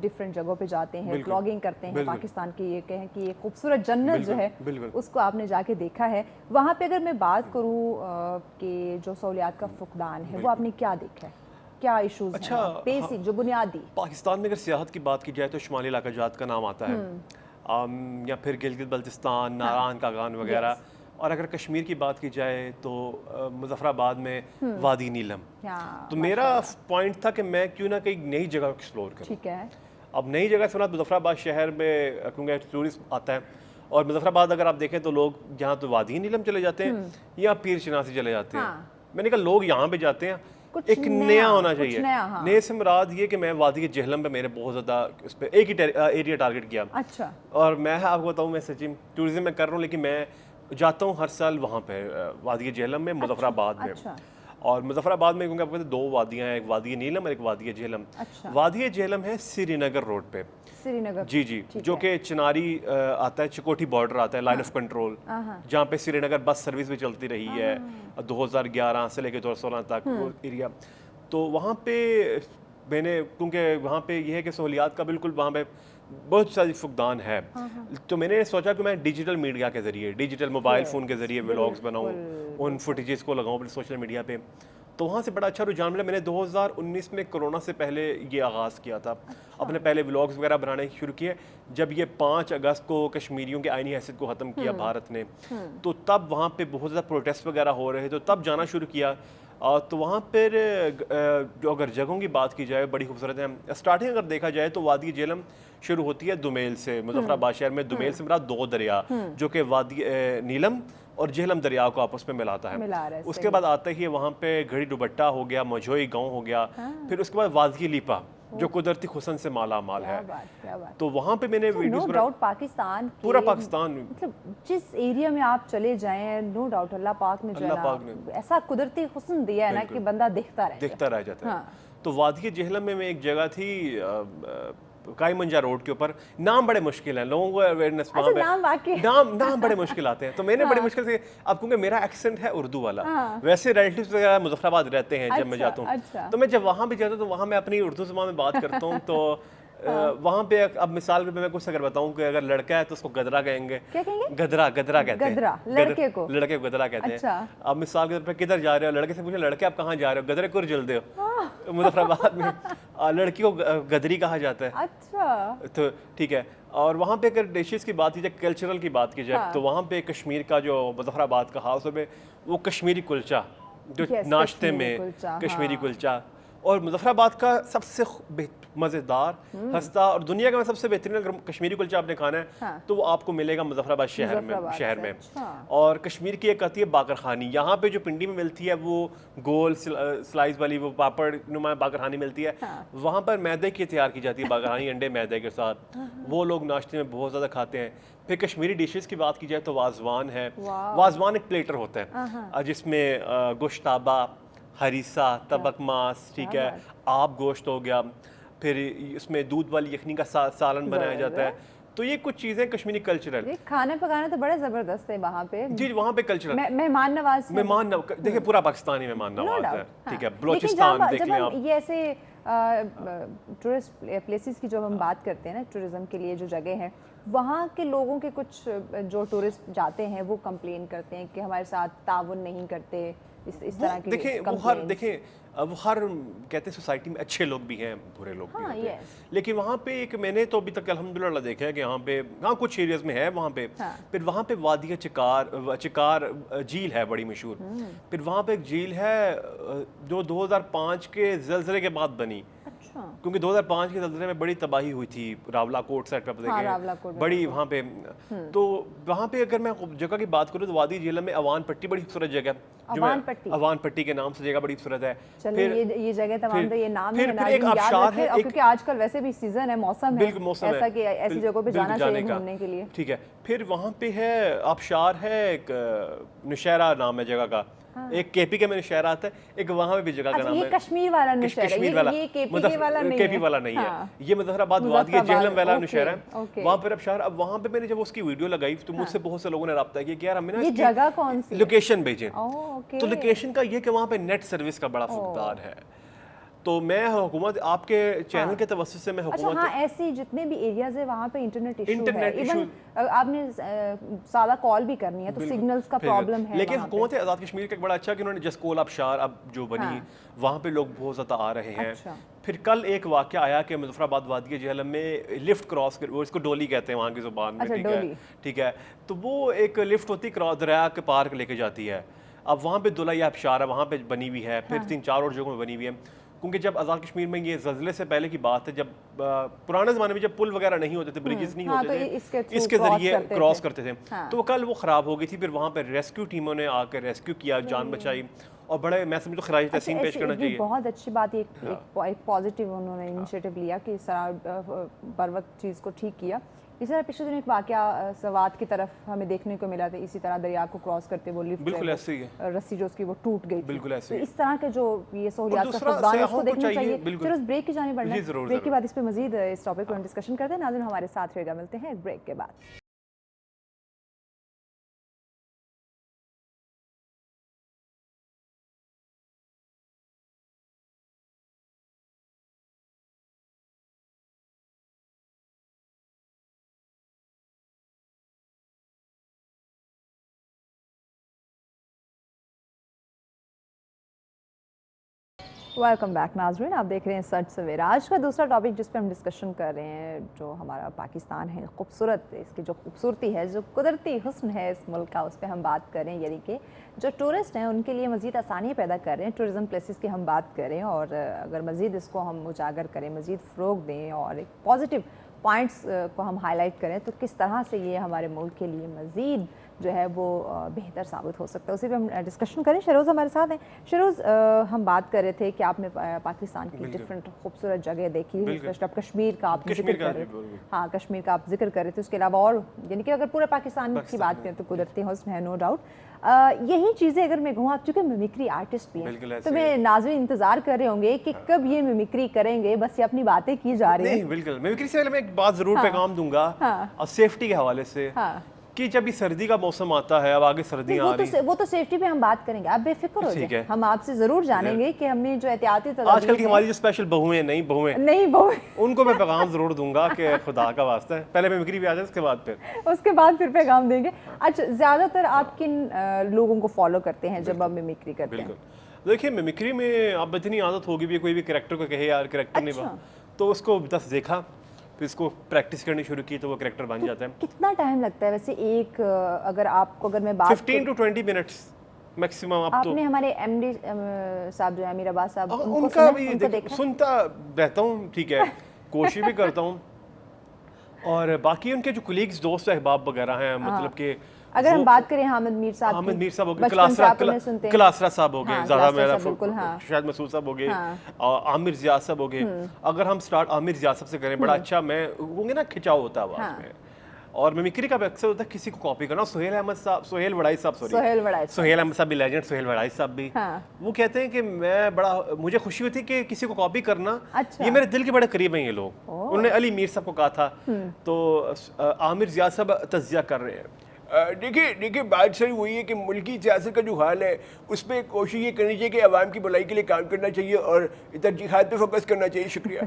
डिफरेंट जगहों पे जाते हैं, व्लॉगिंग करते हैं, पाकिस्तान की ये कहें कि ये खूबसूरत जन्नत जो है उसको आपने जाके देखा है। वहाँ पे अगर मैं बात करूँ कि जो सहूलियात का फुकदान है वो आपने क्या देखा है, क्या इशूज़ अच्छा, हैं बेसिक जो बुनियादी? पाकिस्तान में अगर सियाहत की बात की जाए तो शुमाली इलाका जात का नाम आता है, या फिर गिलगित बल्तिस्तान, नारायण कागान वगैरह। और अगर कश्मीर की बात की जाए तो मुजफ्फराबाद में वादी नीलम। तो मेरा पॉइंट था कि मैं क्यों ना कहीं नई जगह एक्सप्लोर करूं। ठीक है। अब नई जगह से मुजफ्फराबाद शहर में क्योंकि टूरिस्ट आता है और मुजफ्फराबाद अगर आप देखें तो लोग यहाँ तो वादी नीलम चले जाते हैं या पीर चिनासी चले जाते हैं। मैंने कहा लोग यहाँ पे जाते हैं, एक नया होना चाहिए। नए से मुराद ये कि मैं वादी के जहलम पे मेरे बहुत ज़्यादा उस पर एक ही एरिया टारगेट किया। अच्छा। और मैं आपको बताऊँ, मैं सच्ची टूरिज्म में कर रहा हूँ लेकिन मैं जाता हूँ हर साल वहाँ पे वादी जेहलम में, मुजफ्फराबाद में। अच्छा। और मुजफ्फराबाद में क्योंकि आपको पता है 2 वादियाँ हैं, एक वादी नीलम और एक वादी जेहलम। अच्छा। वादी जेहलम है श्रीनगर रोड पे, श्रीनगर, जी, जो कि चिनारी आता है, चिकोटी बॉर्डर आता है, लाइन ऑफ कंट्रोल, जहाँ पे श्रीनगर बस सर्विस भी चलती रही है 2011 से लेकर 2016 तक वो एरिया। तो वहाँ पे मैंने, क्योंकि वहाँ पे ये है कि सहूलियात का बिल्कुल वहाँ पे बहुत सारी फुकदान है, तो मैंने सोचा कि मैं डिजिटल मीडिया के ज़रिए, डिजिटल मोबाइल फ़ोन के ज़रिए व्लॉग्स बनाऊँ, उन फुटेजेस को लगाऊँ अपने सोशल मीडिया पे। तो वहाँ से बड़ा अच्छा रुझान मिला। मैंने 2019 में कोरोना से पहले ये आगाज़ किया था। अपने पहले व्लॉग्स वगैरह बनाने शुरू किए जब ये 5 अगस्त को कश्मीरियों के आइनी हैसियत को ख़त्म किया भारत ने, तो तब वहाँ पे बहुत ज़्यादा प्रोटेस्ट वगैरह हो रहे थे, तो तब जाना शुरू किया। तो वहाँ पर जो अगर जगहों की बात की जाए बड़ी खूबसूरत है। स्टार्टिंग अगर देखा जाए तो वादी जेहलम शुरू होती है दुमेल से, मुजफ्फराबाद शहर में दुमेल से मेरा 2 दरिया जो कि वादी नीलम और जेहलम दरिया को आपस में मिलाता है। उसके बाद आता ही वहाँ पे घड़ी दुबट्टा हो गया, मझोई गांव हो गया, फिर उसके बाद वादी लीपा जो कुदरती हुसन से माला माल है। तो वहाँ पे मैंने वीडियोस नो डाउट पाकिस्तान, पूरा पाकिस्तान, मतलब जिस एरिया में आप चले जाएं, नो डाउट अल्लाह पाक ने जो है ऐसा कुदरती हुस्न दिया है ना कि बंदा देखता रह जाता है। तो वादी जेहलम में एक जगह थी काई मंजा रोड के ऊपर, नाम बड़े मुश्किल है, लोगों को अवेयरनेस नाम बड़े मुश्किल आते हैं। तो मैंने बड़ी मुश्किल से, अब क्योंकि मेरा एक्सेंट है उर्दू वाला, वैसे रिलेटिव्स वगैरह मुजफ्फराबाद रहते हैं, जब मैं जाता हूँ तो मैं जब वहाँ भी जाता हूँ तो वहाँ मैं अपनी उर्दू ज़बान में बात करता हूँ। तो वहाँ पे अब मिसाल में मैं कुछ अगर बताऊँ कि अगर लड़का है तो उसको गदरा कहेंगे। क्या कहेंगे? गदरा कहते हैं, लड़के को गदरा कहते हैं। अब मिसाल के तौर पर किधर जा रहे हो, लड़के से पूछे लड़के आप कहाँ जा रहे हो, गदरे कुर जल्दे हो। मुजफ्फराबाद में लड़की को गदरी कहा जाता है। अच्छा, तो ठीक है। और वहाँ पे अगर डिशेस की बात की जाए, कल्चरल की बात की जाए, तो वहाँ पे कश्मीर का जो मुजफ्फराबाद का हाउस है वो कश्मीरी कुलचा, जो नाश्ते में कश्मीरी कुलचा, और मुजफ्फराबाद का सबसे मज़ेदार हंसता और दुनिया का सबसे बेहतरीन अगर कश्मीरी कुलचा आपने खाना है तो वो आपको मिलेगा मुजफ्फराबाद शहर में। और कश्मीर की एक आती है बाकरखानी, यहाँ पे जो पिंडी में मिलती है वो गोल स्लाइस वाली वो पापड़ नुमा बाकरखानी मिलती है। वहाँ पर मैदे की तैयार की जाती है बाकरखानी, अंडे मैदे के साथ, वो लोग नाश्ते में बहुत ज़्यादा खाते हैं। फिर कश्मीरी डिशेस की बात की जाए तो वाजवान है। वाजवान एक प्लेटर होता है जिसमें गोश्ताबा, हरीसा, तबक मांस, ठीक है, आप गोश्त हो गया, फिर इसमें दूध वाली यखनी का सालन बनाया जाता है, تو یہ کچھ چیزیں کشمیری کلچرل. کھانا پکانا تو بڑا زبردست ہے وہاں پہ. جی وہاں پہ کلچرل مہمان نواز دیکھیں پورا پاکستانی مہمان نواز ہے, ٹھیک ہے. بلوچستان دیکھ لیں آپ. یہ ایسے ٹورسٹ پلیسز کی جو ہم بات کرتے ہیں نا, ٹورزم کے لیے جو جگہ ہیں, وہاں کے لوگوں کے کچھ جو ٹورسٹ جاتے ہیں وہ کمپلین کرتے ہیں کہ ہمارے ساتھ تعاون نہیں کرتے, اس طرح کی. دیکھیں وہ ہر کہتے ہیں سوسائٹی میں اچھے لوگ بھی ہیں, برے لوگ بھی ہوتے ہیں, لیکن وہاں پہ ایک میں نے تو ابھی تک الحمدللہ دیکھا ہے کہ یہاں پہ کچھ ایریاز میں ہے وہاں پہ. پھر وہاں پہ وادی چکار جھیل ہے بڑی مشہور. پھر وہاں پہ ایک جھیل ہے جو 2005 کے زلزلے کے بعد بنی, کیونکہ 2005 کے زلزلے میں بڑی تباہی ہوئی تھی راولا کوٹ سائڈ پہ دیکھیں بڑی وہاں پہ. تو وہاں پہ اگر میں جگہ کی بات کروں تو وادی جھیلم میں اوان پٹی بڑی خوبصورت جگہ ہے, اوان پٹی کے نام سے جگہ بڑی خوبصورت ہے. یہ جگہ تمام تو یہ نام ہے, ایک آبشار ہے کیونکہ آج کل ویسے بھی سیزن ہے, موسم ہے ایسا کہ ایسی جگہوں پہ جانا چاہیے گھومنے کے لیے. ٹھیک ہے. پھر وہاں پہ ہے آبشار ہے, ایک نوشہرہ نام ہے جگہ کا, ایک کے پی کے میں نوشہرہ آتا ہے, ایک وہاں پہ بھی جگہ کا نام ہے. یہ کشمیر والا نوشہرہ, یہ کے پی والا نہیں ہے, یہ مظفر آباد وادی جہلم والا نوشہرہ ہے. وہاں پر آبشار, اب وہاں پہ میں نے جب اس کی ویڈیو لگائی تو مجھ سے بہت سے لوگوں نے رابطہ کیا کہ یار ہمیں نا یہ جگہ کون سی لوکیشن بھیجیں. تو لوکیشن کا یہ کہ وہاں پہ نیٹ سروس کا بڑا فقدان ہے. تو میں حکومت آپ کے چینل کے توسط سے میں حکومت ایسی جتنے بھی ایریاز ہیں وہاں پہ انٹرنیٹ ایشو ہے, ایون آپ نے سادہ کال بھی کرنی ہے تو سگنلز کا پرابلم ہے. لیکن حکومت آزاد کشمیر کا ایک بڑا اچھا کہ انہوں نے جسکول آبشار اب جو بنی وہاں پہ لوگ بہت زیادہ آ رہے ہیں. پھر کل ایک واقعہ آیا کہ مظفر آباد وادی جہلم میں لفٹ کراس کر, اس کو ڈولی کہتے ہیں وہاں کی زبان میں, ٹھیک ہے. تو وہ ایک لفٹ ہوتی دریا کے پار لے کے جاتی ہے. اب وہاں پہ دلیا آبشار ہے, وہاں پہ بنی ہوئی ہے. پھر 3-4 اور جگہوں میں بنی ہوئی ہے, کیونکہ جب آزاد کشمیر میں یہ زلزلے سے پہلے کی بات ہے, جب پرانے زمانے میں جب پل وغیرہ نہیں ہوتے تھے, بریجز نہیں ہوتے تھے, اس کے ذریعے کراس کرتے تھے. تو وہ کل وہ خراب ہو گئی تھی. پھر وہاں پہ ریسکیو ٹیموں نے آ کر ریسکیو کیا, جان بچائی, اور بڑے میں سمجھتا ہوں خراج تحسین پیش کرنا چاہیے. بہت اچھی بات, ایک پازیٹیو انہوں نے انیشیٹو لیا کہ اس طرح بر وقت چیز کو ٹھیک کیا. اس طرح پچھلے دن ایک واقعہ سوات کی طرف ہمیں دیکھنے کو ملا تھا, اسی طرح دریا کو کراس کرتے وہ لفٹ بالکل ایسے ہی ہے, رسی جو اس کی وہ ٹوٹ گئی. بالکل ایسے اس طرح کے جو یہ سہولیات کا فقدان ہے اس کو دیکھنا چاہیے. پھر اس بریک کی جانب بڑھنا ہے, بریک کے بعد اس پہ مزید اس ٹاپک پر ڈسکشن کرتے ہیں. ناظرین ہمارے ساتھ رہے گا, ملتے ہیں ایک بریک کے بعد. ویلکم بیک ناظرین, آپ دیکھ رہے ہیں سچ سویرا. آج کا دوسرا ٹاپک جس پہ ہم ڈسکشن کر رہے ہیں جو ہمارا پاکستان ہے, خوبصورت اس کی جو خوبصورتی ہے, جو قدرتی حسن ہے اس ملک کا, اس پہ ہم بات کریں. یعنی کہ جو ٹورسٹ ہیں ان کے لیے مزید آسانی پیدا کر رہے ہیں, ٹورزم پلیسز کی ہم بات کریں, اور اگر مزید اس کو ہم اجاگر کریں, مزید فروغ دیں اور ایک پازیٹیو پوائنٹس کو ہم ہائی لائٹ کریں, تو کس طرح سے یہ ہمارے ملک کے لیے مزید جو ہے وہ بہتر ثابت ہو سکتا ہے, اسی پہ ہم ڈسکشن کریں. شہروز ہمارے ساتھ ہیں. شہروز, ہم بات کر رہے تھے کہ آپ نے پاکستان کی ڈفرینٹ خوبصورت جگہ دیکھی, اب کشمیر کا آپ ذکر کر رہے تھے. ہاں, کشمیر کا آپ ذکر کر رہے تھے. اس کے علاوہ اور یعنی کہ اگر پورے پاکستان کی بات کریں تو قدرتی حسن ہے, نو ڈاؤٹ. یہی چیزیں اگر میں کہوں, آپ چونکہ میمیکری آرٹسٹ بھی ہیں تو میں ناظرین انتظار کر رہے ہوں گے کہ کب یہ میمیکری کریں گے, بس یہ اپنی باتیں کی جا رہی ہیں. نہیں بالکل, میمیکری سے پہلے میں ایک بات ضرور پیغام دوں گا, اور سیفٹی کے حوالے سے, کہ جب یہ سردی کا موسم آتا ہے, اب آگے سردیاں آ رہی ہیں, وہ تو سیفٹی پہ ہم بات کریں گے, آپ بے فکر ہو جائیں. ہم آپ سے ضرور جانیں گے کہ ہم نے جو احتیاطی تدابیر, آج کل کی ہماری جو اسپیشل بہویں نہیں بہویں ان کو میں پیغام ضرور دوں گا کہ خدا کا واسطہ ہے, پہلے میمیکری بھی آ جائے, اس کے بعد پھر پیغام دیں گے. اچھا, زیادہ تر آپ کن لوگوں کو فالو کرتے ہیں جب آپ میمیکری کرتے ہیں؟ دیکھیں, میمیکری میں اب اتنی عادت ہوگی بھی, کوئی بھی کریکٹر کو کہے یار کریکٹر نہیں بنا, تو اس کو 10 دیکھا, پھر اس کو پریکٹس کرنی شروع کی تو وہ کریکٹر بن جاتا ہے. کتنا ٹائم لگتا ہے ویسے ایک, اگر آپ کو, اگر میں بات 15 to 20 منٹس میکسیمم. آپ نے ہمارے ایم ڈی صاحب جو ہے امیر عباس صاحب, ان کا بھی سنتا رہتا ہوں, ٹھیک ہے, کوشش بھی کرتا ہوں, اور باقی ان کے جو کولیگز, دوست احباب وغیرہ ہیں, مطلب کہ اگر ہم بات کریں حامد میر صاحب ہو گئے, کلاسرا صاحب ہو گئے, زیادہ میرا شاہد مسعود صاحب ہو گئے, عامر زیاد صاحب ہو گئے. اگر ہم سٹارٹ عامر زیاد صاحب سے کریں, بڑا اچھا میں ہوں گے نا, کھچاؤ ہوتا ہے آواز میں, اور میمیکری کا اکثر ہوتا ہے کسی کو کاپی کرنا. سہیل وڑائی صاحب بھی لیجنڈ, سہیل وڑائی صاحب بھی, وہ کہتے ہیں کہ میں بڑا مجھے خوشی ہوتی کہ کسی کو کاپی کرنا, یہ میرے دل کے بڑے قریب ہیں یہ لوگ. انہوں نے علی میر صاحب کو کہا تھا, تو عامر زیاد صاحب تجزیہ کر رہے ہیں. دیکھیے بات صحیح وہی ہے کہ ملکی سیاست کا جو حال ہے اس پہ کوشش یہ کرنی چاہیے کہ عوام کی بھلائی کے لیے کام کرنا چاہیے اور ترجیحات پہ فوکس کرنا چاہیے. شکریہ.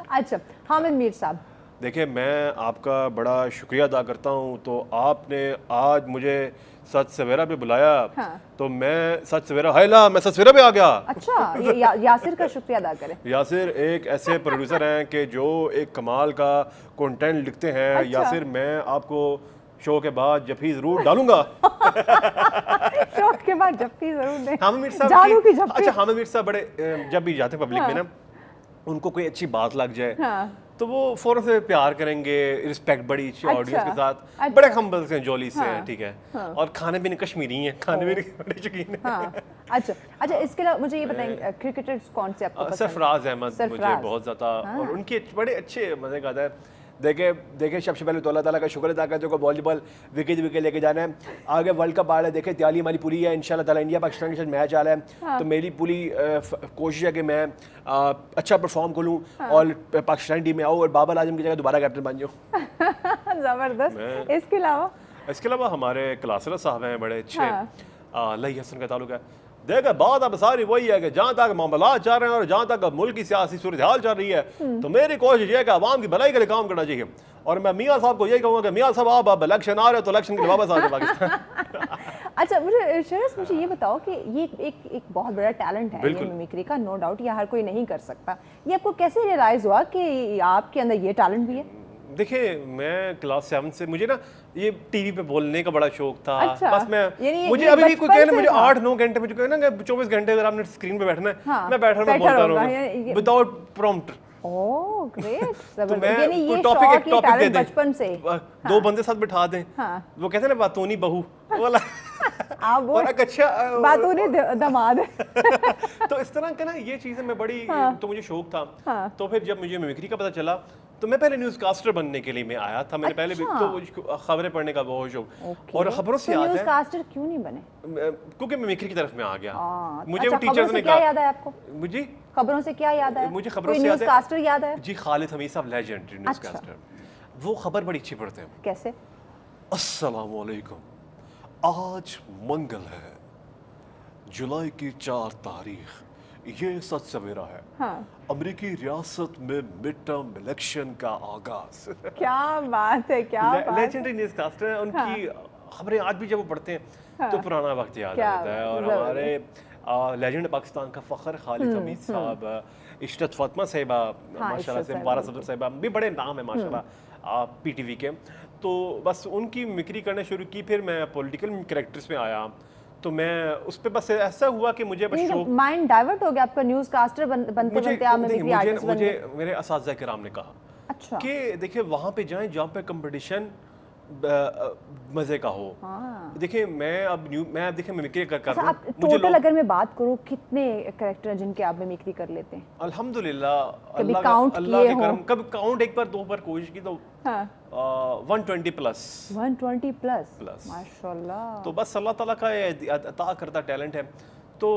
اچھا حامد میر صاحب, دیکھیں میں آپ کا بڑا شکریہ ادا کرتا ہوں. تو آپ نے آج مجھے سچ سویرا پہ بلایا, تو میں سچ سویرا ہائلا میں سچ سویرا پہ آ گیا. اچھا یاسر کا شکریہ ادا کریں. یاسر ایک ایسے پروڈیوسر ہیں کہ جو ایک کمال کا کنٹینٹ لکھتے ہیں. یاسر میں آپ کو شو کے بعد جفی ضرور ڈالوں گا. شو کے بعد جفی ضرور دیں. حامد میر صاحب اچھا حامد میر صاحب بڑے جب بھی جاتے ہیں پبلک میں نا, ان کو کوئی اچھی بات لگ جائے تو وہ فوراں سے پیار کریں گے, رسپیکٹ بڑی اچھی آڈینس کے ساتھ, بڑے ہمبل سے ہیں, جولی سے ہیں, ٹھیک ہے, اور کھانے پینے کشمیری ہیں, کھانے پینے کے بڑے شوقین ہیں. اچھا اس کے علاوہ مجھے یہ بتائیں کرکٹرز کون سے آپ کو پسند؟ سرفراز احمد مجھے بہت زیادہ, اور ان کے بڑے اچھے مزے کا ہے. دیکھیں سب سے پہلے تو اللہ تعالیٰ کا شکر ادا کرتے ہیں کہ والی بال وکٹ لے کے جانا ہے. آگے ورلڈ کپ آ رہا ہے, دیکھیں تیاری ہماری پوری ہے انشاءاللہ تعالیٰ. انڈیا پاکستان کے ساتھ میچ آ رہا ہے, تو میری پوری کوشش ہے کہ میں اچھا پرفارم کروں اور پاکستانی ٹیم میں آؤں اور بابر اعظم کی جگہ دوبارہ کیپٹن بن جاؤں. زبردست. اس کے علاوہ ہمارے کلاسرہ صاحب ہیں بڑے اچھے, لئی حسن کا تعلق ہے. دیکھیں بات اب ساری وہی ہے کہ جہاں تک معاملات چل رہے ہیں اور جہاں تک ملک کی سیاسی صورتحال چل رہی ہے, تو میری کوشش یہ ہے کہ عوام کی بھلائی کے لیے کام کرنا چاہیے. اور میں میاں صاحب کو یہی کہوں گا کہ میاں صاحب آپ اب الیکشن آ رہے ہیں تو الیکشن کے لیے واپس آ جائیں پاکستان. اچھا مجھے یہ بتاؤ کہ یہ ایک بہت بڑا ٹیلنٹ ہے یہ میمیکری کا, نو ڈاؤٹ, یہ ہر کوئی نہیں کر سکتا. یہ آپ کو کیسے ریئلائز ہوا کہ آپ کے اندر یہ ٹیلنٹ بھی ہے؟ دیکھیں میں کلاس 7 سے مجھے نا یہ ٹی وی پہ بولنے کا بڑا شوق تھا. بس میں مجھے ابھی بھی کوئی کہنا مجھے 8-9 گھنٹے مجھے کہنا کہ 24 گھنٹے اگر آپ نے اسکرین پہ بیٹھنا ہے, میں بیٹھا میں بولتا رہوں گا وداؤٹ پرومپٹ. اوہ گریٹ. تو میں کوئی ٹاپک دے دیں, بچپن سے 2 بندے ساتھ بٹھا دیں, وہ کہتے ہیں نا باتونی بہو والا, اور ایک اچھا باتونی دماد. تو اس طرح کا نا یہ چیزیں میں بڑی, تو مجھے شوق تھا. تو پھر جب مجھے میمیکری کا پتہ چلا تو میں پہلے نیوز کاسٹر بننے کے لیے میں آیا تھا. میں نے پہلے بھی تو خبریں پڑھنے کا بہت شوق, اور خبروں سے یاد ہے نیوز کاسٹر کیوں نہیں بنے؟ کیونکہ میں میمیکری کی طرف میں آ گیا. مجھے وہ ٹیچرز نے کہا, کیا یاد ہے آپ کو مجھے خبروں سے کیا یاد ہے؟ مجھے خبروں سے نیوز کاسٹر یاد ہے جی, خالد حمید صاحب لیجنڈ نیوز کاسٹر. وہ خبر بڑی اچھی پڑھتے ہیں. کیسے؟ السلام علیکم, آج منگل ہے, جولائی کی 4 تاریخ, یہ سچ سویرا ہے. امریکی ریاست میں مڈ ٹرم الیکشن کا آغاز. کیا بات ہے, کیا لیجنڈری نیوز کاسٹر ہیں. ان کی خبریں آج بھی جب وہ پڑھتے ہیں تو پرانا وقت یاد آتا ہے. اور ہمارے لیجنڈ پاکستان کا فخر خالد حمید صاحب, عشرت فاطمہ صاحبہ ماشاءاللہ سے, مبارک صدر صاحبہ بھی بڑے نام ہیں ماشاءاللہ پی ٹی وی کے. تو بس ان کی مکری کرنا شروع کی. پھر میں پولیٹیکل کریکٹرز میں آیا, تو میں اس پہ بس ایسا ہوا کہ مجھے بس شوق, مائنڈ ڈائیورٹ ہو گیا آپ کا نیوز کاسٹر بنتے بنتے آپ میمیکری آرٹسٹ بن گئے. مجھے میرے اساتذہ کرام نے کہا کہ دیکھیں وہاں پہ جائیں جہاں پہ کمپٹیشن مزے کا ہو. دیکھیں میں اب دیکھیں میمیکری کر رہا ہوں. ٹوٹل اگر میں بات کروں کتنے کریکٹر ہیں جن کے آپ میمیکری کر لیتے ہیں؟ الحمدللہ اللہ کے کرم, کب کاؤنٹ 1 بار 2 بار کوشش کی تو 120 پلس. 120 پلس ماشاءاللہ. تو بس اللہ تعالیٰ کا عطا کرتا ٹیلنٹ ہے. تو